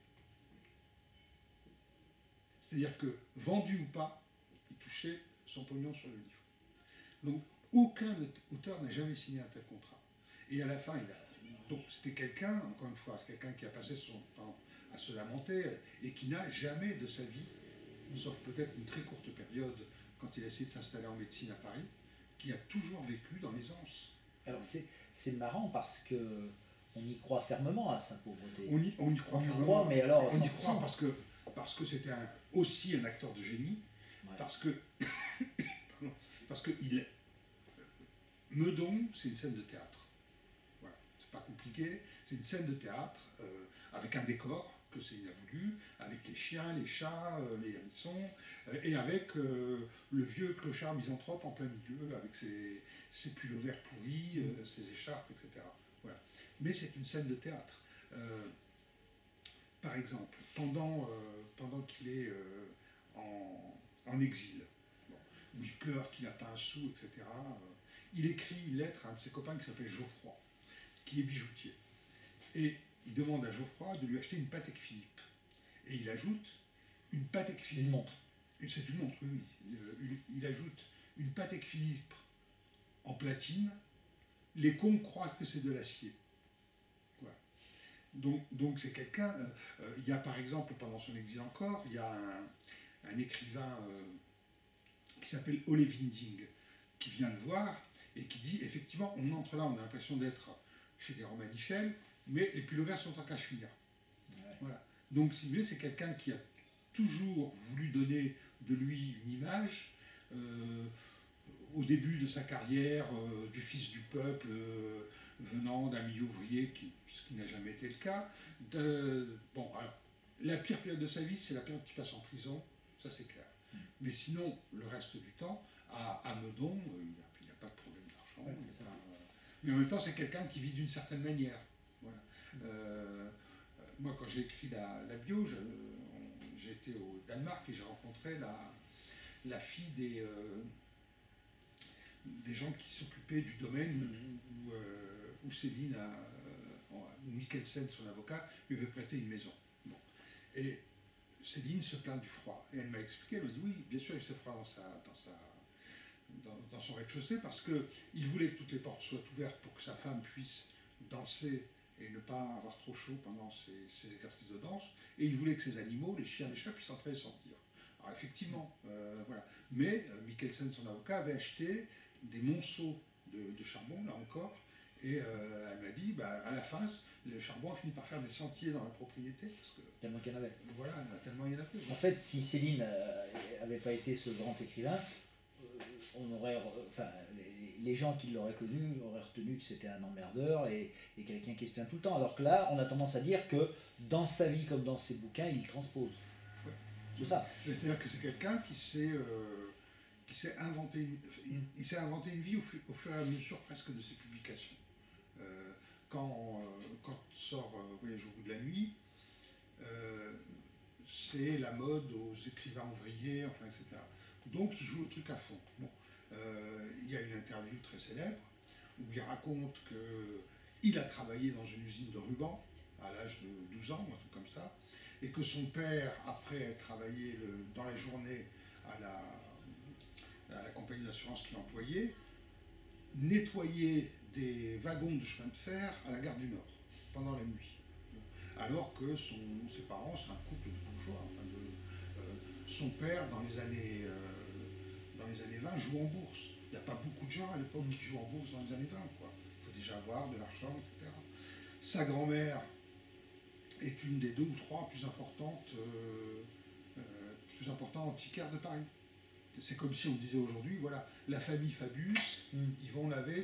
Speaker 2: C'est-à-dire que, vendu ou pas, il touchait son pognon sur le livre. Donc, aucun auteur n'a jamais signé un tel contrat. Et à la fin, donc c'était quelqu'un, encore une fois, c'est quelqu'un qui a passé son temps à se lamenter et qui n'a jamais de sa vie, sauf peut-être une très courte période quand il a essayé de s'installer en médecine à Paris, qui a toujours vécu dans l'aisance.
Speaker 1: Alors c'est marrant parce que on y croit fermement à sa pauvreté.
Speaker 2: On y croit fermement.
Speaker 1: Croit, mais alors
Speaker 2: on y croit parce que c'était aussi un acteur de génie, ouais. Parce que Meudon, c'est une scène de théâtre. Voilà, c'est pas compliqué. C'est une scène de théâtre avec un décor que c'est inavolu, avec les chiens, les chats, les hérissons, et avec le vieux clochard misanthrope en plein milieu, avec ses pullovers pourris, ses écharpes, etc. Voilà. Mais c'est une scène de théâtre. Par exemple, pendant qu'il est en exil, où il pleure qu'il n'a pas un sou, etc., il écrit une lettre à un de ses copains qui s'appelle Geoffroy, qui est bijoutier. Et il demande à Geoffroy de lui acheter une Patek Philippe. Et il ajoute une Patek Philippe.
Speaker 1: Une montre.
Speaker 2: C'est une montre, oui. Il ajoute une Patek Philippe en platine. Les cons croient que c'est de l'acier. Voilà. Donc c'est quelqu'un. Il y a par exemple, pendant son exil encore, il y a un écrivain qui s'appelle Ole Winding, qui vient le voir et qui dit effectivement, on entre là, on a l'impression d'être chez des Romain Michel, mais les pullovers sont en cachemire. Ouais. Voilà. Donc, si vous voulez, c'est quelqu'un qui a toujours voulu donner de lui une image, au début de sa carrière, du fils du peuple, venant d'un milieu ouvrier, ce qui n'a jamais été le cas. Bon, alors, la pire période de sa vie, c'est la période qu'il passe en prison, ça c'est clair. Mais sinon, le reste du temps, à Meudon, il n'a pas de problème d'argent. Ouais, mais en même temps, c'est quelqu'un qui vit d'une certaine manière. Voilà. Moi, quand j'ai écrit la bio, j'étais au Danemark et j'ai rencontré la fille des gens qui s'occupaient du domaine où Céline, où Mikkelsen, son avocat, lui avait prêté une maison. Bon. Et Céline se plaint du froid. Et elle m'a expliqué, elle m'a dit oui, bien sûr, il fait froid dans son rez-de-chaussée parce qu'il voulait que toutes les portes soient ouvertes pour que sa femme puisse danser et ne pas avoir trop chaud pendant ses exercices de danse. Et il voulait que ses animaux, les chiens, les chats, puissent entrer et sortir. Alors effectivement, voilà. Mais Mikkelsen, son avocat, avait acheté des monceaux de charbon, là encore, et elle m'a dit, à la fin, le charbon a fini par faire des sentiers dans la propriété. Parce que,
Speaker 1: tellement qu'il y en avait.
Speaker 2: Voilà, tellement il y en avait.
Speaker 1: En fait, si Céline n'avait pas été ce grand écrivain, on aurait, les gens qui l'auraient connu auraient retenu que c'était un emmerdeur et quelqu'un qui se plaint tout le temps. Alors que là, on a tendance à dire que dans sa vie comme dans ses bouquins, il transpose.
Speaker 2: Ouais.
Speaker 1: C'est ça.
Speaker 2: C'est-à-dire que c'est quelqu'un qui s'est inventé une vie au fur et à mesure presque de ses publications. Quand sort Voyage au bout de la nuit, c'est la mode aux écrivains ouvriers, enfin, etc. Donc il joue le truc à fond. Bon. Il y a une interview très célèbre où il raconte qu'il a travaillé dans une usine de ruban à l'âge de 12 ans, un truc comme ça, et que son père, après travailler dans la journée à la compagnie d'assurance qu'il employait, nettoyait des wagons de chemin de fer à la gare du Nord pendant la nuit. Alors que ses parents, c'est un couple de bourgeois. Son père, dans les années 20, joue en bourse. Il n'y a pas beaucoup de gens à l'époque qui jouent en bourse dans les années 20. Il faut déjà avoir de l'argent, etc. Sa grand-mère est une des 2 ou 3 plus importantes plus importants antiquaires de Paris. C'est comme si on disait aujourd'hui, voilà, la famille Fabius, ils vont laver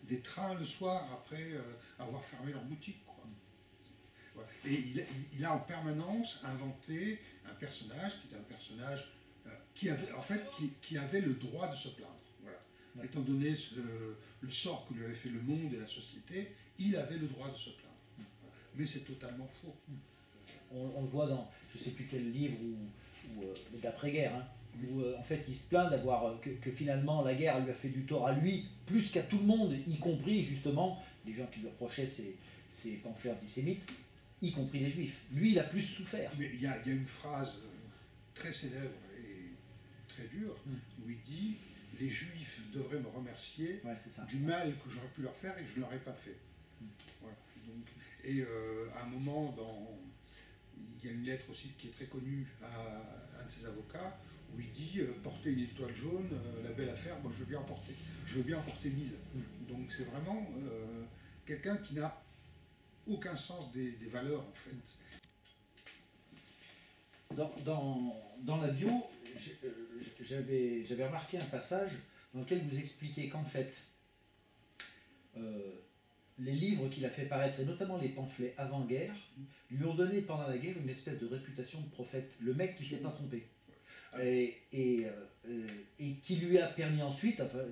Speaker 2: des trains le soir après avoir fermé leur boutique, quoi. Voilà. Et il a en permanence inventé un personnage qui était un personnage qui avait, en fait, qui avait le droit de se plaindre. Voilà. Ouais. Étant donné le sort que lui avait fait le monde et la société, il avait le droit de se plaindre. Voilà. Mais c'est totalement faux.
Speaker 1: On le voit dans, je ne sais plus quel livre, d'après-guerre, hein, où en fait il se plaint d'avoir que finalement la guerre lui a fait du tort à lui, plus qu'à tout le monde, y compris justement les gens qui lui reprochaient ces pamphlets antisémites, y compris les juifs. Lui, il a plus souffert.
Speaker 2: Mais il y a une phrase très célèbre et très dure où il dit « Les juifs devraient me remercier du mal que j'aurais pu leur faire et que je ne leur ai pas fait. » Voilà. Donc, et à un moment, il y a une lettre aussi qui est très connue à un de ses avocats où il dit porter une étoile jaune, la belle affaire, moi je veux bien en porter. Je veux bien en porter 1000. Donc c'est vraiment quelqu'un qui n'a aucun sens des valeurs en fait.
Speaker 1: Dans la bio, j'avais remarqué un passage dans lequel vous expliquez qu'en fait, les livres qu'il a fait paraître, et notamment les pamphlets avant-guerre, lui ont donné pendant la guerre une espèce de réputation de prophète. Le mec qui ne s'est pas trompé. Et qui lui a permis ensuite, enfin,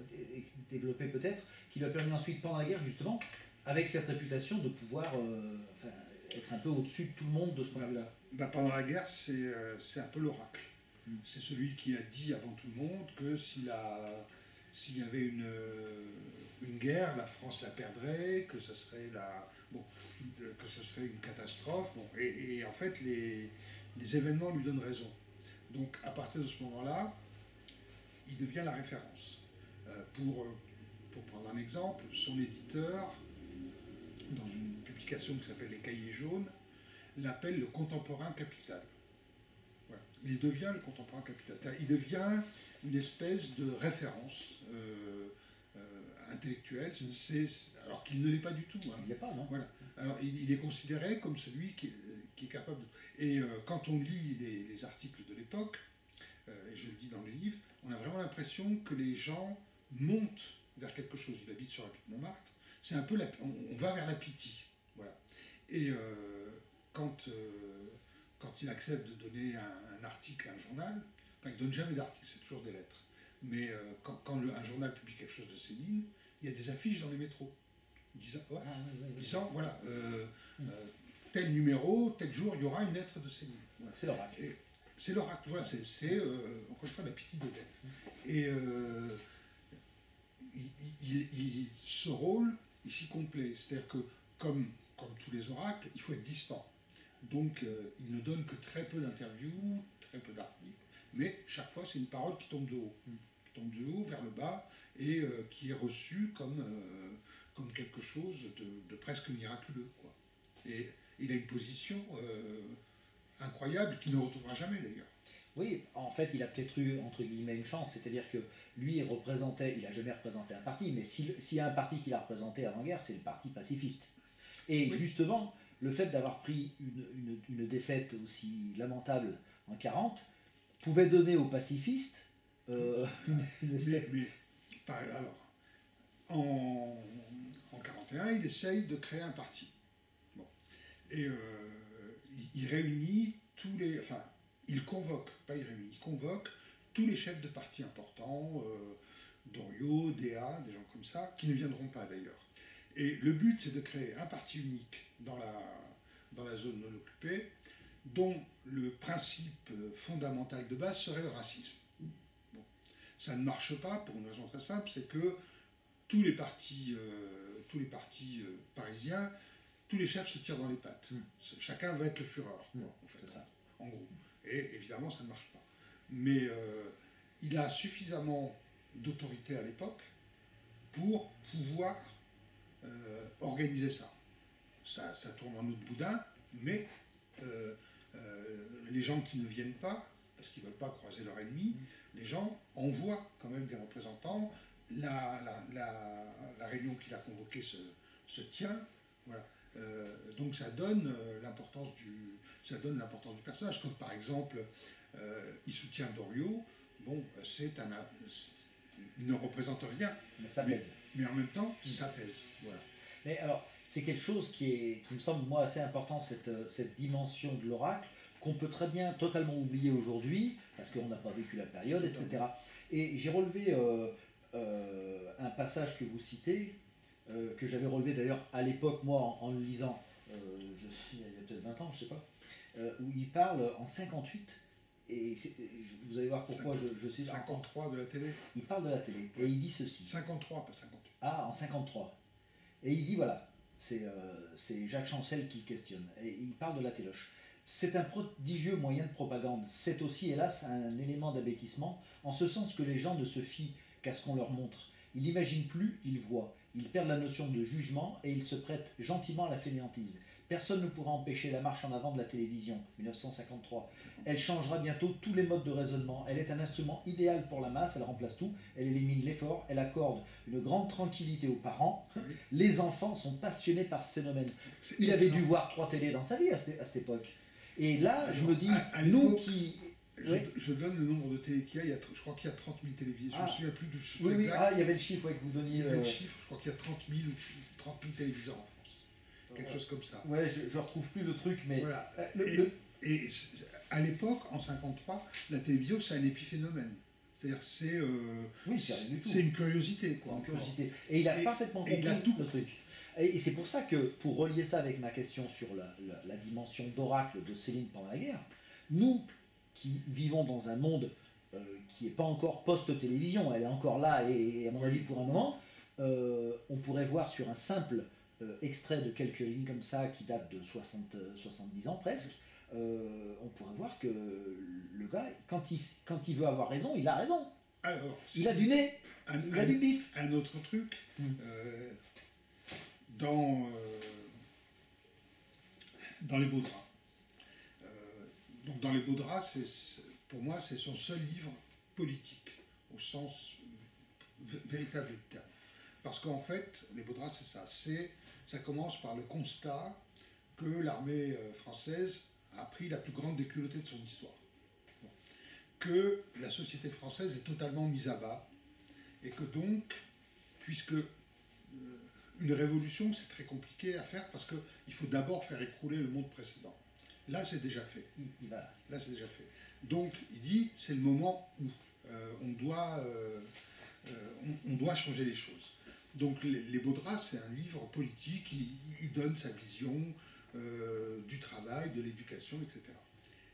Speaker 1: développer peut-être, qui lui a permis ensuite pendant la guerre justement, avec cette réputation de pouvoir être un peu au-dessus de tout le monde de ce point de vue-là.
Speaker 2: Pendant la guerre, c'est un peu l'oracle. C'est celui qui a dit avant tout le monde que s'il y avait une guerre, la France la perdrait, que ce serait, que ce serait une catastrophe. Bon, et en fait, les événements lui donnent raison. Donc à partir de ce moment-là, il devient la référence. Pour prendre un exemple, son éditeur, dans une publication qui s'appelle Les Cahiers jaunes, l'appelle le contemporain capital. Voilà. Il devient le contemporain capital. Il devient une espèce de référence intellectuelle, alors qu'il ne l'est pas du tout. Hein.
Speaker 1: Il ne l'est pas, non.
Speaker 2: Voilà. Alors il est considéré comme celui qui est capable de... Et quand on lit les articles de l'époque, et je le dis dans le livre, on a vraiment l'impression que les gens montent vers quelque chose. Il habite sur la Butte Montmartre. C'est un peu on va vers la Pythie. Voilà. Et quand il accepte de donner un article à un journal, il ne donne jamais d'article, c'est toujours des lettres. Mais quand un journal publie quelque chose de Céline, il y a des affiches dans les métros disant voilà, tel numéro, tel jour, il y aura une lettre de Céline. Voilà.
Speaker 1: C'est l'oracle.
Speaker 2: C'est l'oracle, voilà, c'est encore une fois la Pythie d'Odène. Et ce rôle, il s'y complaît. C'est-à-dire que, comme tous les oracles, il faut être distant. Donc, il ne donne que très peu d'interviews, très peu d'articles, mais chaque fois, c'est une parole qui tombe de haut. Qui tombe de haut vers le bas et qui est reçue comme quelque chose de presque miraculeux, quoi. Et il a une position incroyable qu'il ne retrouvera jamais, d'ailleurs.
Speaker 1: Oui, en fait, il a peut-être eu, entre guillemets, une chance, c'est-à-dire que lui, il n'a jamais représenté un parti, mais s'il y a un parti qu'il a représenté avant-guerre, c'est le parti pacifiste. Et oui. Justement, le fait d'avoir pris une défaite aussi lamentable en 40 pouvait donner aux pacifistes une espèce...
Speaker 2: Alors, en 41, il essaye de créer un parti. Bon. Et il réunit tous les... Enfin, il convoque tous les chefs de partis importants, Doriot, Déa, des gens comme ça, qui ne viendront pas d'ailleurs. Et le but, c'est de créer un parti unique dans la zone non occupée, dont le principe fondamental de base serait le racisme. Bon. Ça ne marche pas pour une raison très simple, c'est que tous les partis parisiens, tous les chefs se tirent dans les pattes. Chacun va être le Führer, en fait, ça. En gros. Et évidemment, ça ne marche pas. Mais il a suffisamment d'autorité à l'époque pour pouvoir organiser ça. Ça tourne en autre boudin, mais les gens qui ne viennent pas, parce qu'ils ne veulent pas croiser leur ennemi, les gens envoient quand même des représentants. La réunion qu'il a convoquée se tient. Voilà. Donc ça donne l'importance du personnage. Comme par exemple, il soutient Doriot. Bon, il ne représente rien.
Speaker 1: Mais ça pèse.
Speaker 2: Mais en même temps, ça pèse. Voilà.
Speaker 1: Mais alors, c'est quelque chose qui me semble, moi, assez important, cette dimension de l'oracle, qu'on peut très bien totalement oublier aujourd'hui, parce qu'on n'a pas vécu la période, etc. Et j'ai relevé un passage que vous citez, que j'avais relevé d'ailleurs à l'époque, moi, en le lisant, il y a peut-être 20 ans, je sais pas, où il parle en 58, et vous allez voir pourquoi je suis...
Speaker 2: 53 de la télé.
Speaker 1: Il parle de la télé, et il dit ceci.
Speaker 2: 53, pas 58.
Speaker 1: Ah, en 53. Et il dit, voilà, c'est Jacques Chancel qui questionne, et il parle de la téloche. C'est un prodigieux moyen de propagande. C'est aussi, hélas, un élément d'abêtissement, en ce sens que les gens ne se fient qu'à ce qu'on leur montre. Ils n'imaginent plus, ils voient. Ils perdent la notion de jugement et ils se prêtent gentiment à la fainéantise. Personne ne pourra empêcher la marche en avant de la télévision, 1953. Elle changera bientôt tous les modes de raisonnement. Elle est un instrument idéal pour la masse, elle remplace tout, elle élimine l'effort, elle accorde une grande tranquillité aux parents. Les enfants sont passionnés par ce phénomène. Il avait dû voir 3 télés dans sa vie à cette époque. Et là, je me dis, nous qui...
Speaker 2: Je donne le nombre de télé qu'il y a, je crois qu'il y a 30 000 télévisions, je ne me souviens plus du chiffre
Speaker 1: exact.
Speaker 2: exact.
Speaker 1: Il y avait le chiffre que vous donniez.
Speaker 2: Il y avait le chiffre, je crois qu'il y a 30 000 téléviseurs en France. Quelque chose comme ça.
Speaker 1: Ouais, je ne retrouve plus le truc, mais...
Speaker 2: Voilà. Et à l'époque, en 53, la télévision, c'est un épiphénomène. C'est-à-dire, c'est une curiosité. Quoi,
Speaker 1: c'est une curiosité. Et il a parfaitement compris le truc. Et c'est pour ça que, pour relier ça avec ma question sur la dimension d'oracle de Céline pendant la guerre, nous qui vivons dans un monde qui n'est pas encore post-télévision, elle est encore là, et à mon avis pour un moment, on pourrait voir sur un simple extrait de quelques lignes comme ça, qui date de 70 ans presque, on pourrait voir que le gars, quand il veut avoir raison, il a raison.
Speaker 2: Alors,
Speaker 1: il a du nez, il a du bif.
Speaker 2: Un autre truc, dans les Beaux Draps. Donc dans les Beaux Draps, pour moi, c'est son seul livre politique, au sens véritable du terme. Parce qu'en fait, les Beaux Draps, c'est ça. Ça commence par le constat que l'armée française a pris la plus grande déculottée de son histoire. Bon. Que la société française est totalement mise à bas, et que donc, puisque une révolution, c'est très compliqué à faire, parce qu'il faut d'abord faire écrouler le monde précédent. Là, c'est déjà fait. Là, c'est déjà fait. Donc, il dit, c'est le moment où on doit changer les choses. Donc, les Beaux Draps, c'est un livre politique, il donne sa vision du travail, de l'éducation, etc.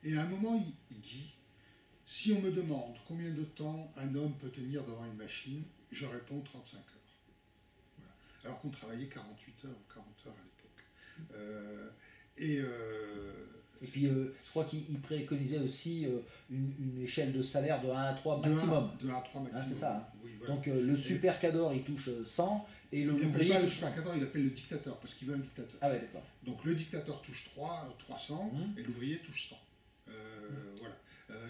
Speaker 2: Et à un moment, il dit, si on me demande combien de temps un homme peut tenir devant une machine, je réponds 35 heures. Voilà. Alors qu'on travaillait 48 heures ou 40 heures à l'époque. Et puis,
Speaker 1: je crois qu'il préconisait aussi une échelle de salaire de 1 à 3 maximum.
Speaker 2: De 1 à 3 maximum.
Speaker 1: Hein, c'est ça. Hein.
Speaker 2: Oui, voilà.
Speaker 1: Donc, le super cadre, il touche 100, et le
Speaker 2: l'ouvrier... Il n'appelle pas le super cadre, il appelle le dictateur, parce qu'il veut un dictateur.
Speaker 1: Ah ouais, d'accord.
Speaker 2: Donc, le dictateur touche 300, et l'ouvrier touche 100. Voilà.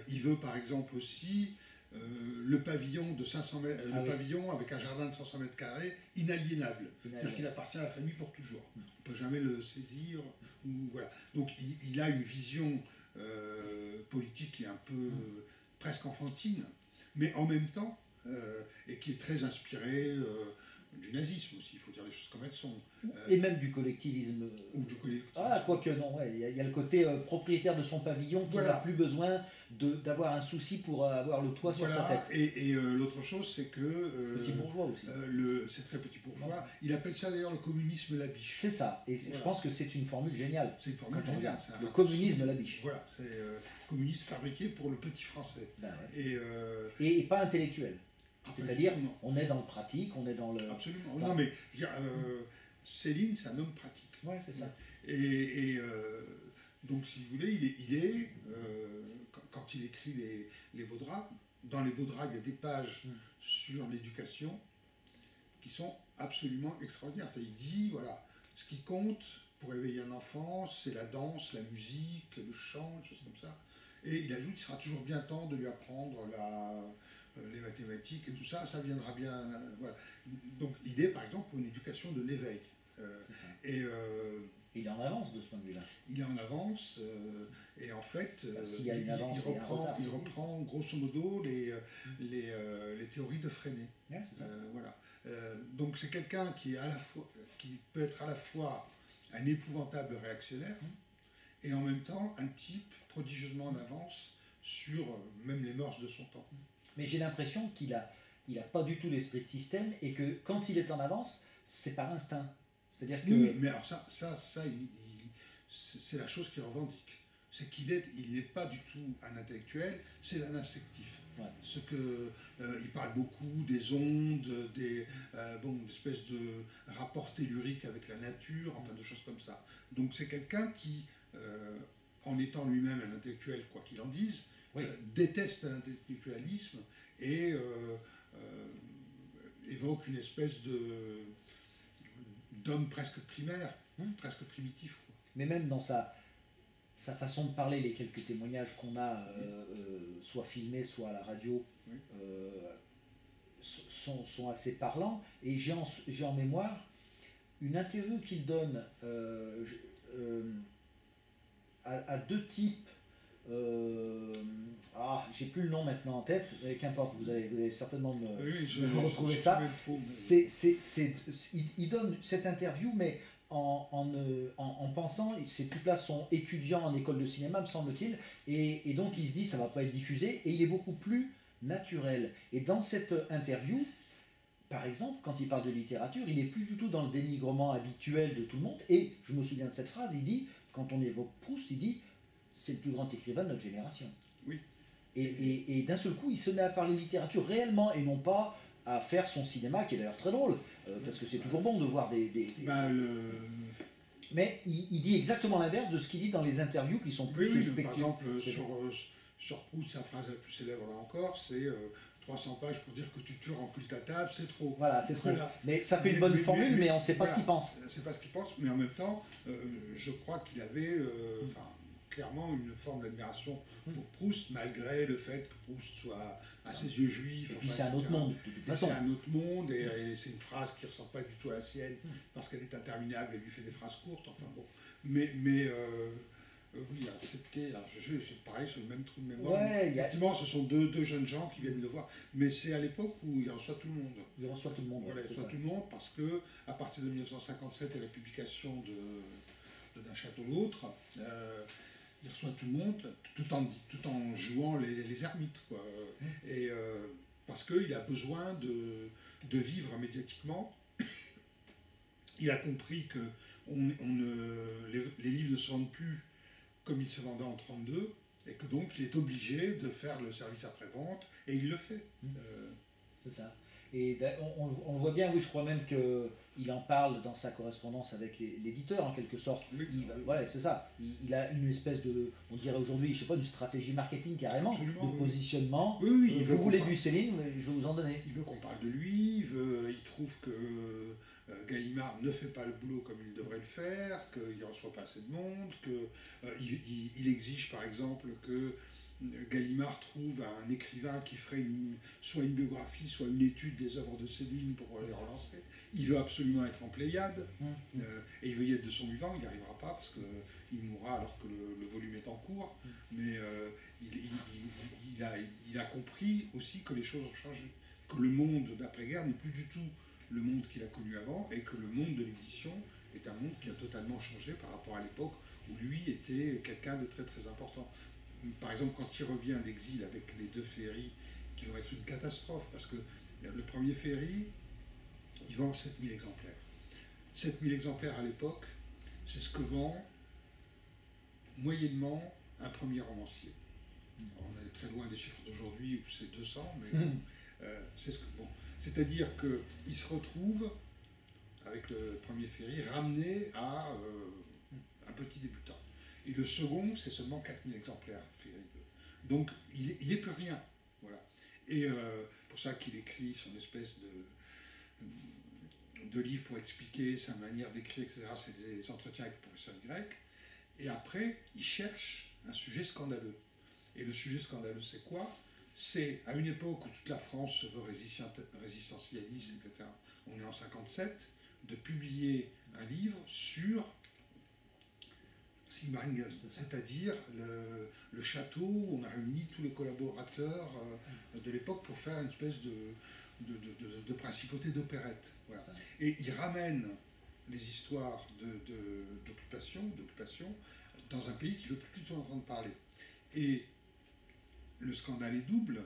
Speaker 2: Il veut, par exemple, aussi... le pavillon de 500 mètres, pavillon avec un jardin de 500 mètres carrés inaliénable. C'est-à-dire qu'il appartient à la famille pour toujours. On ne peut jamais le saisir. Voilà. Donc il a une vision politique qui est un peu presque enfantine, mais en même temps, et qui est très inspirée du nazisme aussi, il faut dire les choses comme elles sont.
Speaker 1: Et même du collectivisme.
Speaker 2: Ou du collectivisme.
Speaker 1: Ah, quoique non, il y a le côté propriétaire de son pavillon qui n'a plus besoin d'avoir un souci pour avoir le toit sur sa tête.
Speaker 2: Et l'autre chose, c'est que...
Speaker 1: petit bourgeois aussi.
Speaker 2: C'est très petit bourgeois. Il appelle ça d'ailleurs le communisme labiche.
Speaker 1: C'est ça, et je pense que c'est une formule géniale.
Speaker 2: C'est une formule géniale.
Speaker 1: Le communisme labiche.
Speaker 2: Voilà, c'est communisme fabriqué pour le petit français.
Speaker 1: Ben ouais. Et pas intellectuel. C'est-à-dire, on est dans le pratique, on est dans le...
Speaker 2: Absolument. Non, mais je veux dire, Céline, c'est un homme pratique.
Speaker 1: Oui, c'est ça.
Speaker 2: Et donc, si vous voulez, quand il écrit les Beaux Draps, dans les Beaux Draps, il y a des pages sur l'éducation qui sont absolument extraordinaires. Il dit, voilà, ce qui compte pour éveiller un enfant, c'est la danse, la musique, le chant, des choses comme ça. Et il ajoute, il sera toujours bien temps de lui apprendre les mathématiques et tout ça, ça viendra bien. Voilà. Donc il est par exemple pour une éducation de l'éveil.
Speaker 1: Il est en avance de ce point de vue-là.
Speaker 2: Il est en avance, et en fait,
Speaker 1: S'il y a une avance,
Speaker 2: il reprend grosso modo les théories de Freinet.
Speaker 1: Ouais, c'est ça.
Speaker 2: Voilà. Donc c'est quelqu'un qui peut être à la fois un épouvantable réactionnaire et en même temps un type prodigieusement en avance sur même les mœurs de son temps.
Speaker 1: Mais j'ai l'impression qu'il a pas du tout l'esprit de système et que quand il est en avance, c'est par instinct. C'est-à-dire que...
Speaker 2: Oui, mais alors c'est la chose qu'il revendique. C'est qu'il n'est pas du tout un intellectuel, c'est un instinctif.
Speaker 1: Ouais.
Speaker 2: Il parle beaucoup des ondes, une espèce de rapport tellurique avec la nature, enfin de choses comme ça. Donc c'est quelqu'un qui, en étant lui-même un intellectuel, quoi qu'il en dise,
Speaker 1: oui.
Speaker 2: Déteste l'intellectualisme et évoque une espèce d'homme presque primaire, presque primitif. Quoi.
Speaker 1: Mais même dans sa façon de parler, les quelques témoignages qu'on a, soit filmés, soit à la radio, oui. Sont assez parlants. Et j'ai en mémoire une interview qu'il donne à deux types. J'ai plus le nom maintenant en tête, mais qu'importe, vous allez certainement me retrouver ça. Il donne cette interview, mais en pensant, ces types-là sont étudiants en école de cinéma, me semble-t-il, et donc il se dit ça va pas être diffusé, et il est beaucoup plus naturel. Et dans cette interview, par exemple, quand il parle de littérature, il n'est plus du tout dans le dénigrement habituel de tout le monde, et je me souviens de cette phrase, il dit, quand on évoque Proust, il dit c'est le plus grand écrivain de notre génération.
Speaker 2: Oui.
Speaker 1: Et d'un seul coup, il se met à parler littérature réellement et non pas à faire son cinéma, qui est d'ailleurs très drôle, parce que c'est toujours bon de voir Mais il dit exactement l'inverse de ce qu'il dit dans les interviews qui sont plus suspectueuses.
Speaker 2: Par exemple, sur Proust, sa phrase la plus célèbre là encore, c'est 300 pages pour dire que tu tues en culte à table, c'est trop.
Speaker 1: Voilà, c'est trop. Mais ça fait une bonne formule, mais on ne sait pas ce qu'il pense.
Speaker 2: On ne sait pas ce qu'il pense, mais en même temps, je crois qu'il avait... clairement une forme d'admiration pour Proust, malgré le fait que Proust soit à ses yeux juif.
Speaker 1: Et puis c'est un autre monde, de toute façon.
Speaker 2: C'est un autre monde, et c'est une phrase qui ne ressemble pas du tout à la sienne, parce qu'elle est interminable et lui fait des phrases courtes. Enfin bon. Mais oui, c'est pareil, c'est le même trou de mémoire.
Speaker 1: Ouais,
Speaker 2: effectivement, ce sont deux jeunes gens qui viennent le voir, mais c'est à l'époque où il reçoit tout le monde.
Speaker 1: Il reçoit tout le monde.
Speaker 2: Voilà, il reçoit tout le monde, parce que à partir de 1957 et la publication D'un château l'autre, il reçoit tout le monde tout en jouant les ermites, quoi. Et parce qu'il a besoin de vivre médiatiquement. Il a compris que les livres ne se vendent plus comme ils se vendaient en 1932, et que donc il est obligé de faire le service après-vente, et il le fait.
Speaker 1: C'est ça. Et on le voit bien, oui, je crois même qu'il en parle dans sa correspondance avec l'éditeur, en quelque sorte.
Speaker 2: Oui,
Speaker 1: ouais, c'est ça. Il a une espèce de, on dirait aujourd'hui, je sais pas, une stratégie marketing carrément, de positionnement.
Speaker 2: Oui,
Speaker 1: vous voulez du Céline, je vais vous en donner.
Speaker 2: Il veut qu'on parle de lui, il trouve que Gallimard ne fait pas le boulot comme il devrait le faire, qu'il ne reçoit pas assez de monde, qu'il exige par exemple que Gallimard trouve un écrivain qui ferait soit une biographie, soit une étude des œuvres de Céline pour les relancer. Il veut absolument être en Pléiade, et il veut y être de son vivant, il n'y arrivera pas parce qu'il mourra alors que le volume est en cours, mais il a compris aussi que les choses ont changé, que le monde d'après-guerre n'est plus du tout le monde qu'il a connu avant, et que le monde de l'édition est un monde qui a totalement changé par rapport à l'époque où lui était quelqu'un de très très important. Par exemple, quand il revient d'exil avec les deux Ferry, qui vont être une catastrophe, parce que le premier Ferry, il vend 7000 exemplaires. 7000 exemplaires à l'époque, c'est ce que vend moyennement un premier romancier. Alors, on est très loin des chiffres d'aujourd'hui où c'est 200, mais c'est ce que... Bon. C'est-à-dire qu'il se retrouve, avec le premier Ferry, ramené à un petit débutant. Et le second, c'est seulement 4000 exemplaires. Donc, il n'est plus rien. Voilà. Et pour ça qu'il écrit son espèce de livre pour expliquer sa manière d'écrire, etc. C'est des entretiens avec le professeur grec. Et après, il cherche un sujet scandaleux. Et le sujet scandaleux, c'est quoi? C'est à une époque où toute la France se veut résistentialiste, etc. On est en 57, de publier un livre sur Sigmaringen, c'est-à-dire le château où on a réuni tous les collaborateurs de l'époque pour faire une espèce de principauté d'opérette. Voilà. Et il ramène les histoires d'occupation dans un pays qui ne veut plus du tout entendre parler. Et le scandale est double,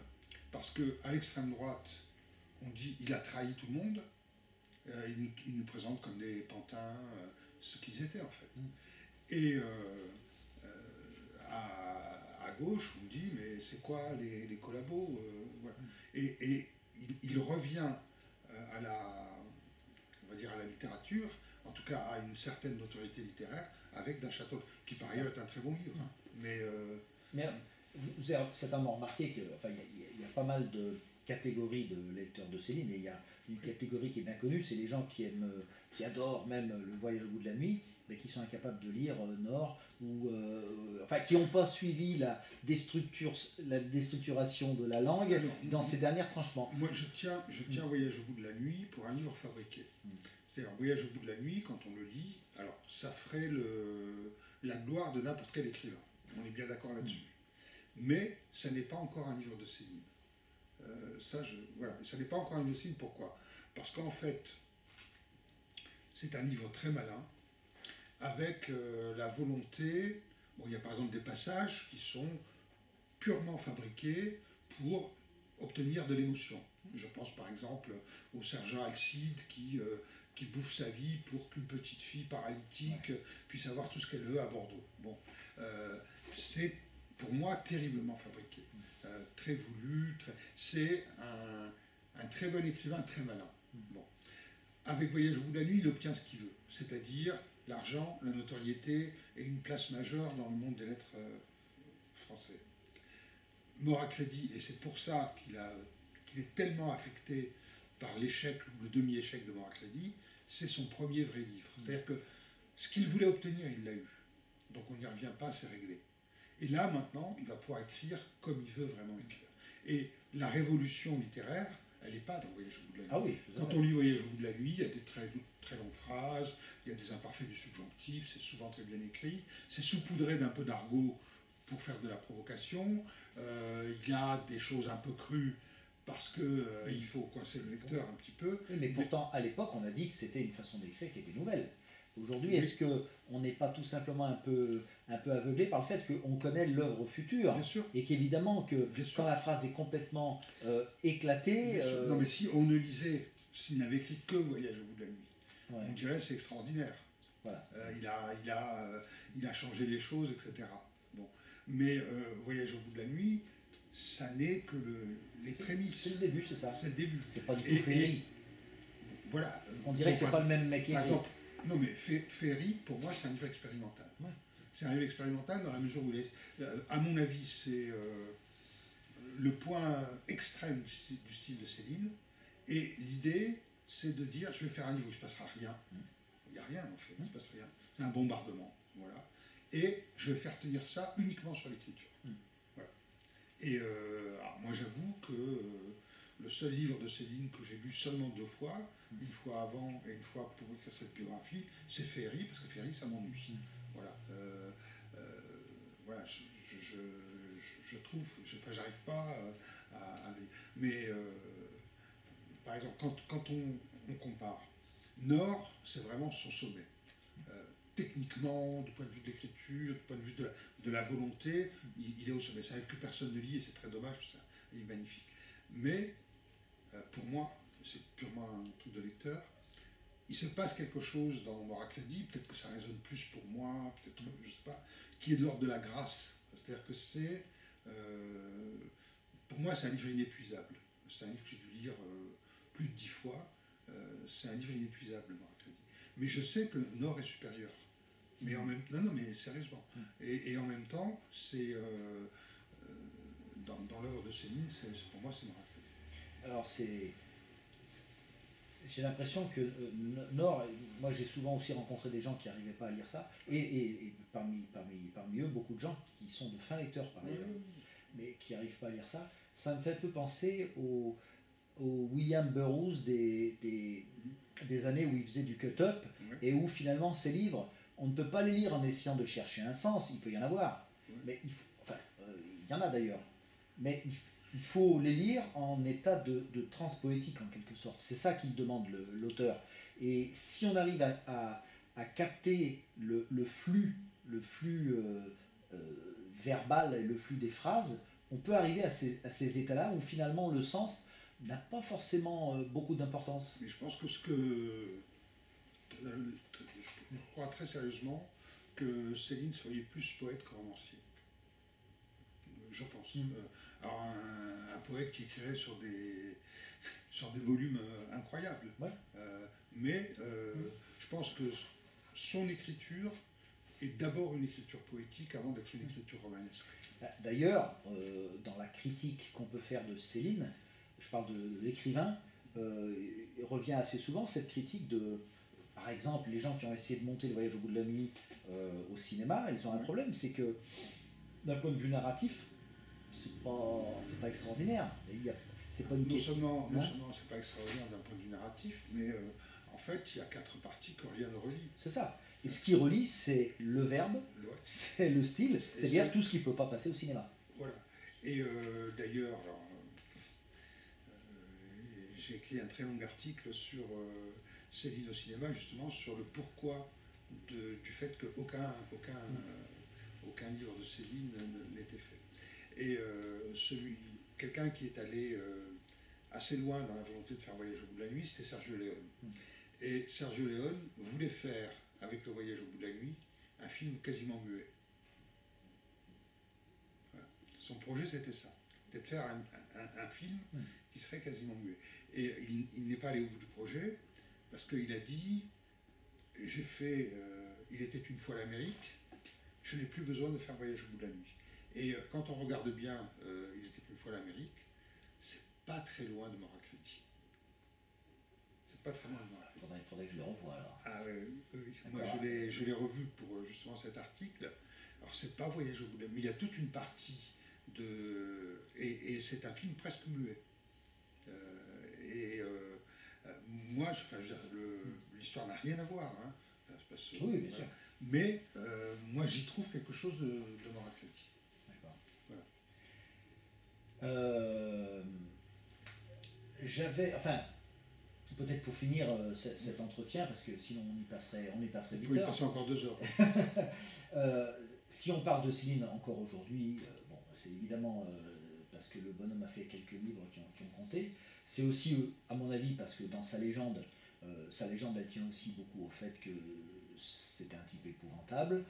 Speaker 2: parce qu'à l'extrême droite, on dit il a trahi tout le monde, il nous présente comme des pantins, ce qu'ils étaient en fait. Et à gauche, on dit mais c'est quoi les collabos voilà. Et il revient à on va dire à la littérature, en tout cas à une certaine notoriété littéraire, avec d'un château, qui par ailleurs est un très bon livre. Hein. Mais
Speaker 1: vous avez certainement remarqué qu'il y a pas mal de catégories de lecteurs de Céline, et il y a une catégorie qui est bien connue, c'est les gens qui adorent même Le Voyage au bout de la nuit, mais qui sont incapables de lire Nord, ou qui n'ont pas suivi la déstructuration de la langue dans ces derniers tranchements.
Speaker 2: Moi, je tiens Voyage au bout de la nuit pour un livre fabriqué. C'est-à-dire, Voyage au bout de la nuit, quand on le lit, alors ça ferait la gloire de n'importe quel écrivain. On est bien d'accord là-dessus. Mais ça n'est pas encore un livre de Céline. Ça n'est pas encore un livre de Céline. Pourquoi? Parce qu'en fait, c'est un livre très malin, avec la volonté... Bon, il y a par exemple des passages qui sont purement fabriqués pour obtenir de l'émotion. Je pense par exemple au sergent Alcide qui bouffe sa vie pour qu'une petite fille paralytique puisse avoir tout ce qu'elle veut à Bordeaux. Bon, c'est pour moi terriblement fabriqué, très voulu, c'est un très bon écrivain, très malin. Bon. Avec Voyage au bout de la nuit, il obtient ce qu'il veut, c'est-à-dire l'argent, la notoriété et une place majeure dans le monde des lettres français. Mort à crédit, et c'est pour ça qu'il est tellement affecté par l'échec ou le demi-échec de Mort à crédit, c'est son premier vrai livre. C'est-à-dire que ce qu'il voulait obtenir, il l'a eu. Donc on n'y revient pas, c'est réglé. Et là, maintenant, il va pouvoir écrire comme il veut vraiment écrire. Et la révolution littéraire, elle n'est pas dans Voyage au bout de la nuit.
Speaker 1: Ah oui,
Speaker 2: quand on lit Voyage au bout de la nuit, il y a des très, très longues phrases, il y a des imparfaits du subjonctif, c'est souvent très bien écrit, c'est saupoudré d'un peu d'argot pour faire de la provocation, il y a des choses un peu crues parce qu'il faut coincer le lecteur un petit peu.
Speaker 1: Oui, mais pourtant, à l'époque, on a dit que c'était une façon d'écrire qui était nouvelle. Aujourd'hui, est-ce qu'on n'est pas tout simplement un peu aveuglé par le fait qu'on connaît l'œuvre future?
Speaker 2: Bien sûr.
Speaker 1: Et qu'évidemment que quand la phrase est complètement éclatée...
Speaker 2: Non mais si on ne lisait, s'il n'avait écrit que Voyage au bout de la nuit, on dirait c'est extraordinaire.
Speaker 1: Voilà,
Speaker 2: il a changé les choses, etc. Bon. Mais Voyage au bout de la nuit, ça n'est que les prémices.
Speaker 1: C'est le début, c'est ça.
Speaker 2: C'est le début.
Speaker 1: C'est pas du tout Ferry.
Speaker 2: Voilà.
Speaker 1: On dirait que c'est pas le même mec qui écrit.
Speaker 2: Non mais Ferry, pour moi, c'est un livre expérimental. Ouais. C'est un livre expérimental dans la mesure où à mon avis, c'est le point extrême du style de Céline. Et l'idée, c'est de dire, je vais faire un livre où il ne se passera rien. Il n'y a rien en fait, il ne se passe rien. C'est un bombardement. Voilà. Et je vais faire tenir ça uniquement sur l'écriture. Voilà. Et alors moi j'avoue que le seul livre de Céline que j'ai lu seulement 2 fois, une fois avant et une fois pour écrire cette biographie, c'est Ferry, parce que Ferry ça m'ennuie. Voilà. Voilà, je trouve, j'arrive pas à aller. Mais par exemple, quand on compare, Nord, c'est vraiment son sommet. Techniquement, du point de vue de l'écriture, du point de vue de la volonté, il est au sommet. Ça arrive que personne ne lit et c'est très dommage, parce qu'il est magnifique. Mais pour moi, c'est purement un truc de lecteur. Il se passe quelque chose dans Mort à crédit, peut-être que ça résonne plus pour moi, peut-être, je sais pas, qui est de l'ordre de la grâce. C'est-à-dire que c'est, pour moi, c'est un livre inépuisable. C'est un livre que j'ai dû lire plus de 10 fois. C'est un livre inépuisable, Mort à crédit. Mais je sais que Nord est supérieur. Mais en même temps, non, mais sérieusement. Et en même temps, c'est dans l'œuvre de Céline, pour moi, c'est Mort à crédit.
Speaker 1: Alors j'ai l'impression que Nord, moi j'ai souvent aussi rencontré des gens qui n'arrivaient pas à lire ça, et parmi eux, beaucoup de gens qui sont de fins lecteurs par ailleurs, mais qui n'arrivent pas à lire ça. Ça me fait un peu penser au William Burroughs des années où il faisait du cut-up, et où finalement ses livres on ne peut pas les lire en essayant de chercher un sens, il peut y en avoir, mais il y en a d'ailleurs, mais il faut les lire en état de transe poétique en quelque sorte. C'est ça qu'il demande l'auteur. Et si on arrive à capter le flux verbal et le flux des phrases, on peut arriver à ces états-là où finalement le sens n'a pas forcément beaucoup d'importance.
Speaker 2: Mais je pense que je crois très sérieusement que Céline serait plus poète que romancier. Je pense. Alors un poète qui écrirait sur des volumes incroyables.
Speaker 1: Ouais.
Speaker 2: Mais je pense que son écriture est d'abord une écriture poétique avant d'être une écriture romanesque.
Speaker 1: D'ailleurs, dans la critique qu'on peut faire de Céline, je parle de l'écrivain, il revient assez souvent cette critique de, par exemple, les gens qui ont essayé de monter Le Voyage au bout de la nuit au cinéma, ils ont un problème, c'est que d'un point de vue narratif, c'est pas extraordinaire. C'est pas une question.
Speaker 2: Non seulement c'est pas extraordinaire d'un point de vue narratif, mais en fait il y a 4 parties que rien ne relie.
Speaker 1: C'est ça. Et ce qui relie, c'est le verbe, c'est le style, c'est-à-dire tout ce qui ne peut pas passer au cinéma.
Speaker 2: Voilà. Et d'ailleurs, j'ai écrit un très long article sur Céline au cinéma, justement sur le pourquoi du fait qu'aucun livre de Céline n'était fait. Et quelqu'un qui est allé assez loin dans la volonté de faire Voyage au bout de la nuit, c'était Sergio Leone. Et Sergio Leone voulait faire, avec Le Voyage au bout de la nuit, un film quasiment muet. Voilà. Son projet, c'était ça. C'était de faire un film qui serait quasiment muet. Et il n'est pas allé au bout du projet, parce qu'il a dit, j'ai fait Il était une fois l'Amérique, je n'ai plus besoin de faire Voyage au bout de la nuit. Et quand on regarde bien Il était une fois l'Amérique, c'est pas très loin de Moracriti. C'est pas très loin de Moracriti.
Speaker 1: Faudrait que je le revoie alors.
Speaker 2: Ah oui. Moi je l'ai revu pour justement cet article. Alors c'est pas Voyage au bout de la nuit, mais il y a toute une partie de... Et c'est un film presque muet. Moi, l'histoire n'a rien à voir. Hein.
Speaker 1: Oui, bien sûr.
Speaker 2: Mais moi, j'y trouve quelque chose de Moracriti.
Speaker 1: D'accord.
Speaker 2: Voilà.
Speaker 1: Peut-être pour finir cet entretien, parce que sinon on y passerait 8 heures.
Speaker 2: Vous pouvez passer encore 2 heures.
Speaker 1: Si on parle de Céline encore aujourd'hui, c'est évidemment parce que le bonhomme a fait quelques livres qui ont compté. C'est aussi, à mon avis, parce que dans sa légende, elle tient aussi beaucoup au fait que c'était un type épouvantable,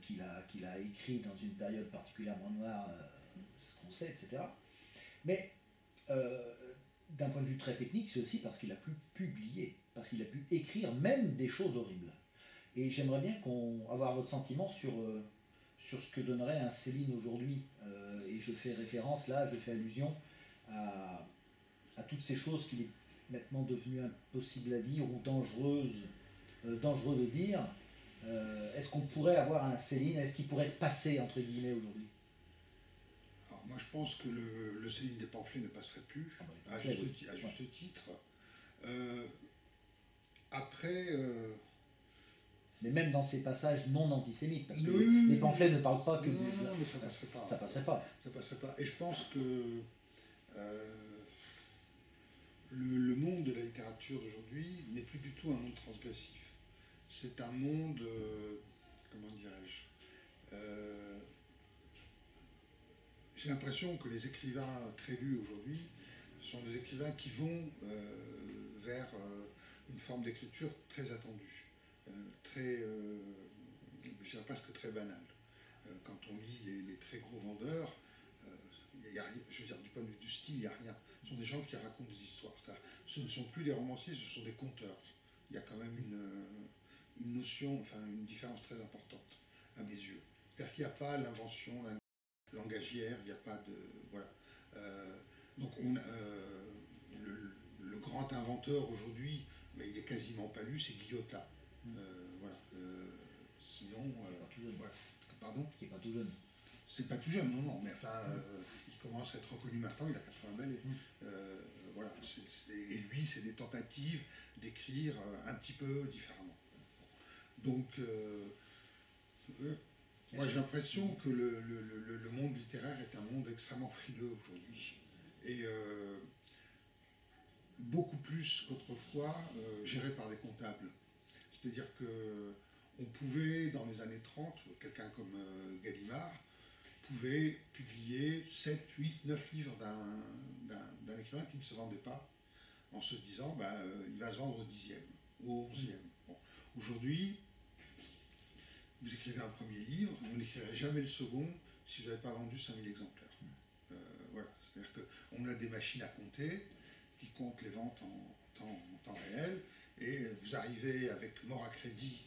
Speaker 1: qu'il a écrit dans une période particulièrement noire, ce qu'on sait, etc. Mais d'un point de vue très technique, c'est aussi parce qu'il a pu publier, parce qu'il a pu écrire même des choses horribles. Et j'aimerais bien avoir votre sentiment sur ce que donnerait un Céline aujourd'hui. Et je fais référence là, je fais allusion à toutes ces choses qu'il est maintenant devenu impossible à dire ou dangereux de dire. Est-ce qu'on pourrait avoir un Céline, est-ce qu'il pourrait être passé entre guillemets aujourd'hui?
Speaker 2: Alors moi je pense que le Céline des pamphlets ne passerait plus, à juste titre. Après...
Speaker 1: Mais même dans ces passages non antisémites, parce que les pamphlets ne parlent pas que...
Speaker 2: Non, mais ça passerait pas.
Speaker 1: Ça passerait pas.
Speaker 2: Ça passerait pas. Et je pense que le monde de la littérature d'aujourd'hui n'est plus du tout un monde transgressif. C'est un monde, comment dirais-je, j'ai l'impression que les écrivains très lus aujourd'hui sont des écrivains qui vont vers une forme d'écriture très attendue, je dirais presque très banale. Quand on lit les très gros vendeurs, je veux dire, du point de vue du style, il n'y a rien. Ce sont des gens qui racontent des histoires. Ce ne sont plus des romanciers, ce sont des conteurs. Il y a quand même une notion, enfin une différence très importante à mes yeux. C'est-à-dire qu'il n'y a pas l'invention langagière, il n'y a pas de... Voilà. Donc le grand inventeur aujourd'hui, mais il est quasiment pas lu, c'est Guyotat. Voilà. Sinon...
Speaker 1: voilà.
Speaker 2: Pardon ?
Speaker 1: Qui n'est pas tout jeune.
Speaker 2: C'est pas tout jeune, non, mais enfin, il commence à être reconnu maintenant, il a 80 balais. Voilà. Et lui, c'est des tentatives d'écrire un petit peu différemment. Donc, moi j'ai l'impression que le monde littéraire est un monde extrêmement frileux aujourd'hui. Et beaucoup plus qu'autrefois géré par des comptables. C'est-à-dire que on pouvait, dans les années 30, quelqu'un comme Gallimard pouvait publier 7, 8, 9 livres d'un écrivain qui ne se vendait pas, en se disant il va se vendre au 10e ou au 11e. Bon. Aujourd'hui, vous écrivez un premier livre, vous n'écrirez jamais le second si vous n'avez pas vendu 5000 exemplaires. Voilà. C'est-à-dire qu'on a des machines à compter qui comptent les ventes en temps réel, et vous arrivez avec mort à crédit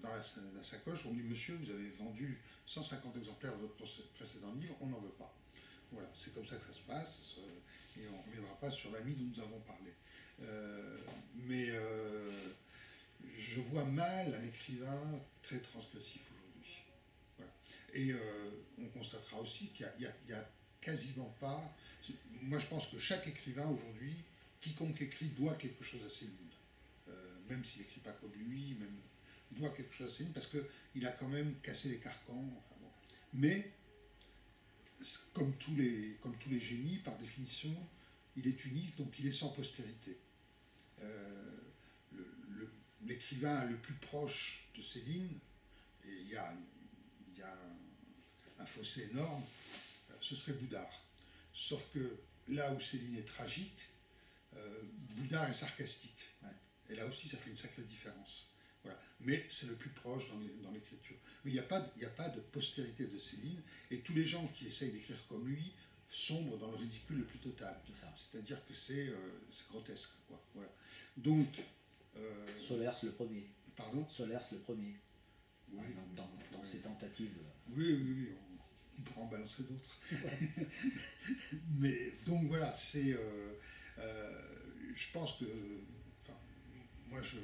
Speaker 2: dans la sacoche, on dit monsieur, vous avez vendu 150 exemplaires de votre précédent livre, on n'en veut pas. Voilà, c'est comme ça que ça se passe, et on ne reviendra pas sur l'ami dont nous avons parlé. Mais je vois mal un écrivain très transgressif aujourd'hui. Voilà. Et on constatera aussi qu'il n'y a quasiment pas... Moi je pense que chaque écrivain aujourd'hui, quiconque écrit, doit quelque chose à Céline. Même s'il n'écrit pas comme lui, même doit quelque chose à Céline, parce qu'il a quand même cassé les carcans. Enfin, bon. Mais, comme tous les génies, par définition, il est unique, donc il est sans postérité. L'écrivain le plus proche de Céline, et il y a un fossé énorme, ce serait Boudard. Sauf que là où Céline est tragique, Boudard est sarcastique. Ouais. Et là aussi, ça fait une sacrée différence. Voilà. Mais c'est le plus proche dans l'écriture. Mais il n'y a pas de postérité de Céline, et tous les gens qui essayent d'écrire comme lui sombrent dans le ridicule le plus total. C'est-à-dire que c'est grotesque. Quoi. Voilà. Donc...
Speaker 1: Solers le premier.
Speaker 2: Pardon ?
Speaker 1: Solers le premier.
Speaker 2: Oui.
Speaker 1: Dans ses tentatives.
Speaker 2: Oui, on pourra en balancer d'autres. Mais donc voilà, c'est... je pense que... Enfin, moi, je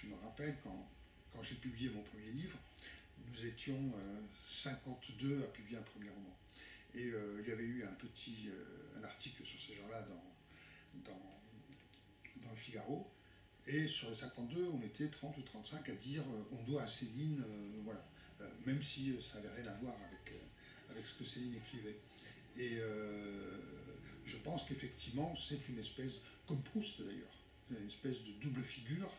Speaker 2: me rappelle quand j'ai publié mon premier livre, nous étions 52 à publier un premier roman. Et il y avait eu un article sur ces gens-là dans le Figaro. Et sur les 52, on était 30 ou 35 à dire on doit à Céline, voilà. Même si ça n'avait rien à voir avec ce que Céline écrivait. Et je pense qu'effectivement, c'est une espèce, comme Proust d'ailleurs, une espèce de double figure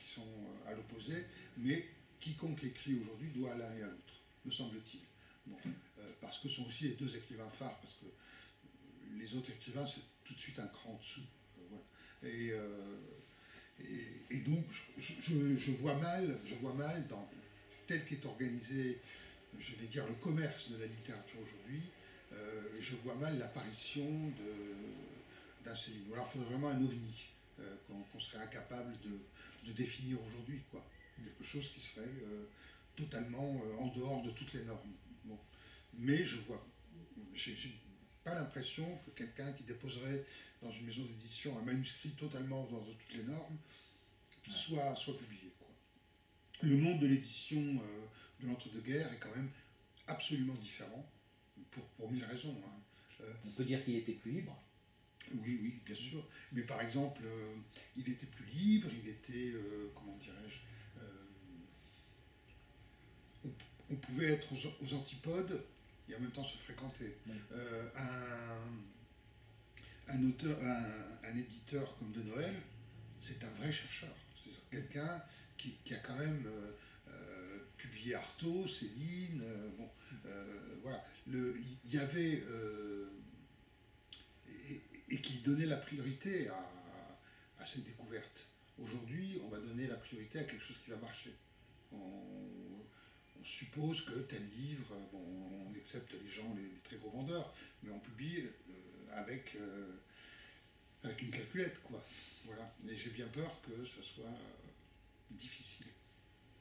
Speaker 2: qui sont à l'opposé, mais quiconque écrit aujourd'hui doit à l'un et à l'autre, me semble-t-il. Bon, parce que ce sont aussi les deux écrivains phares, parce que les autres écrivains, c'est tout de suite un cran en dessous. Voilà. Et donc, je vois mal, dans tel qu'est organisé, je vais dire, le commerce de la littérature aujourd'hui, je vois mal l'apparition d'un Céline. Alors, il faudrait vraiment un ovni qu'on serait incapable de définir aujourd'hui, quoi. Quelque chose qui serait totalement en dehors de toutes les normes. Bon. Mais j'ai pas l'impression que quelqu'un qui déposerait dans une maison d'édition un manuscrit totalement en dehors de toutes les normes soit publié. Quoi. Le monde de l'édition de l'entre-deux-guerres est quand même absolument différent, pour mille raisons. Hein.
Speaker 1: On peut dire qu'il était plus libre.
Speaker 2: Oui, bien sûr. Mais par exemple, il était plus libre, il était, comment dirais-je, on pouvait être aux antipodes et en même temps se fréquenter. Oui. Un éditeur comme De Noël, c'est un vrai chercheur. C'est quelqu'un qui a quand même publié Artaud, Céline, voilà. Il y avait... et qui donnait la priorité à ces découvertes. Aujourd'hui, on va donner la priorité à quelque chose qui va marcher. On suppose que tel livre, bon, on accepte les gens, les très gros vendeurs, mais on publie avec une calculette, quoi. Voilà. Et j'ai bien peur que ça soit difficile.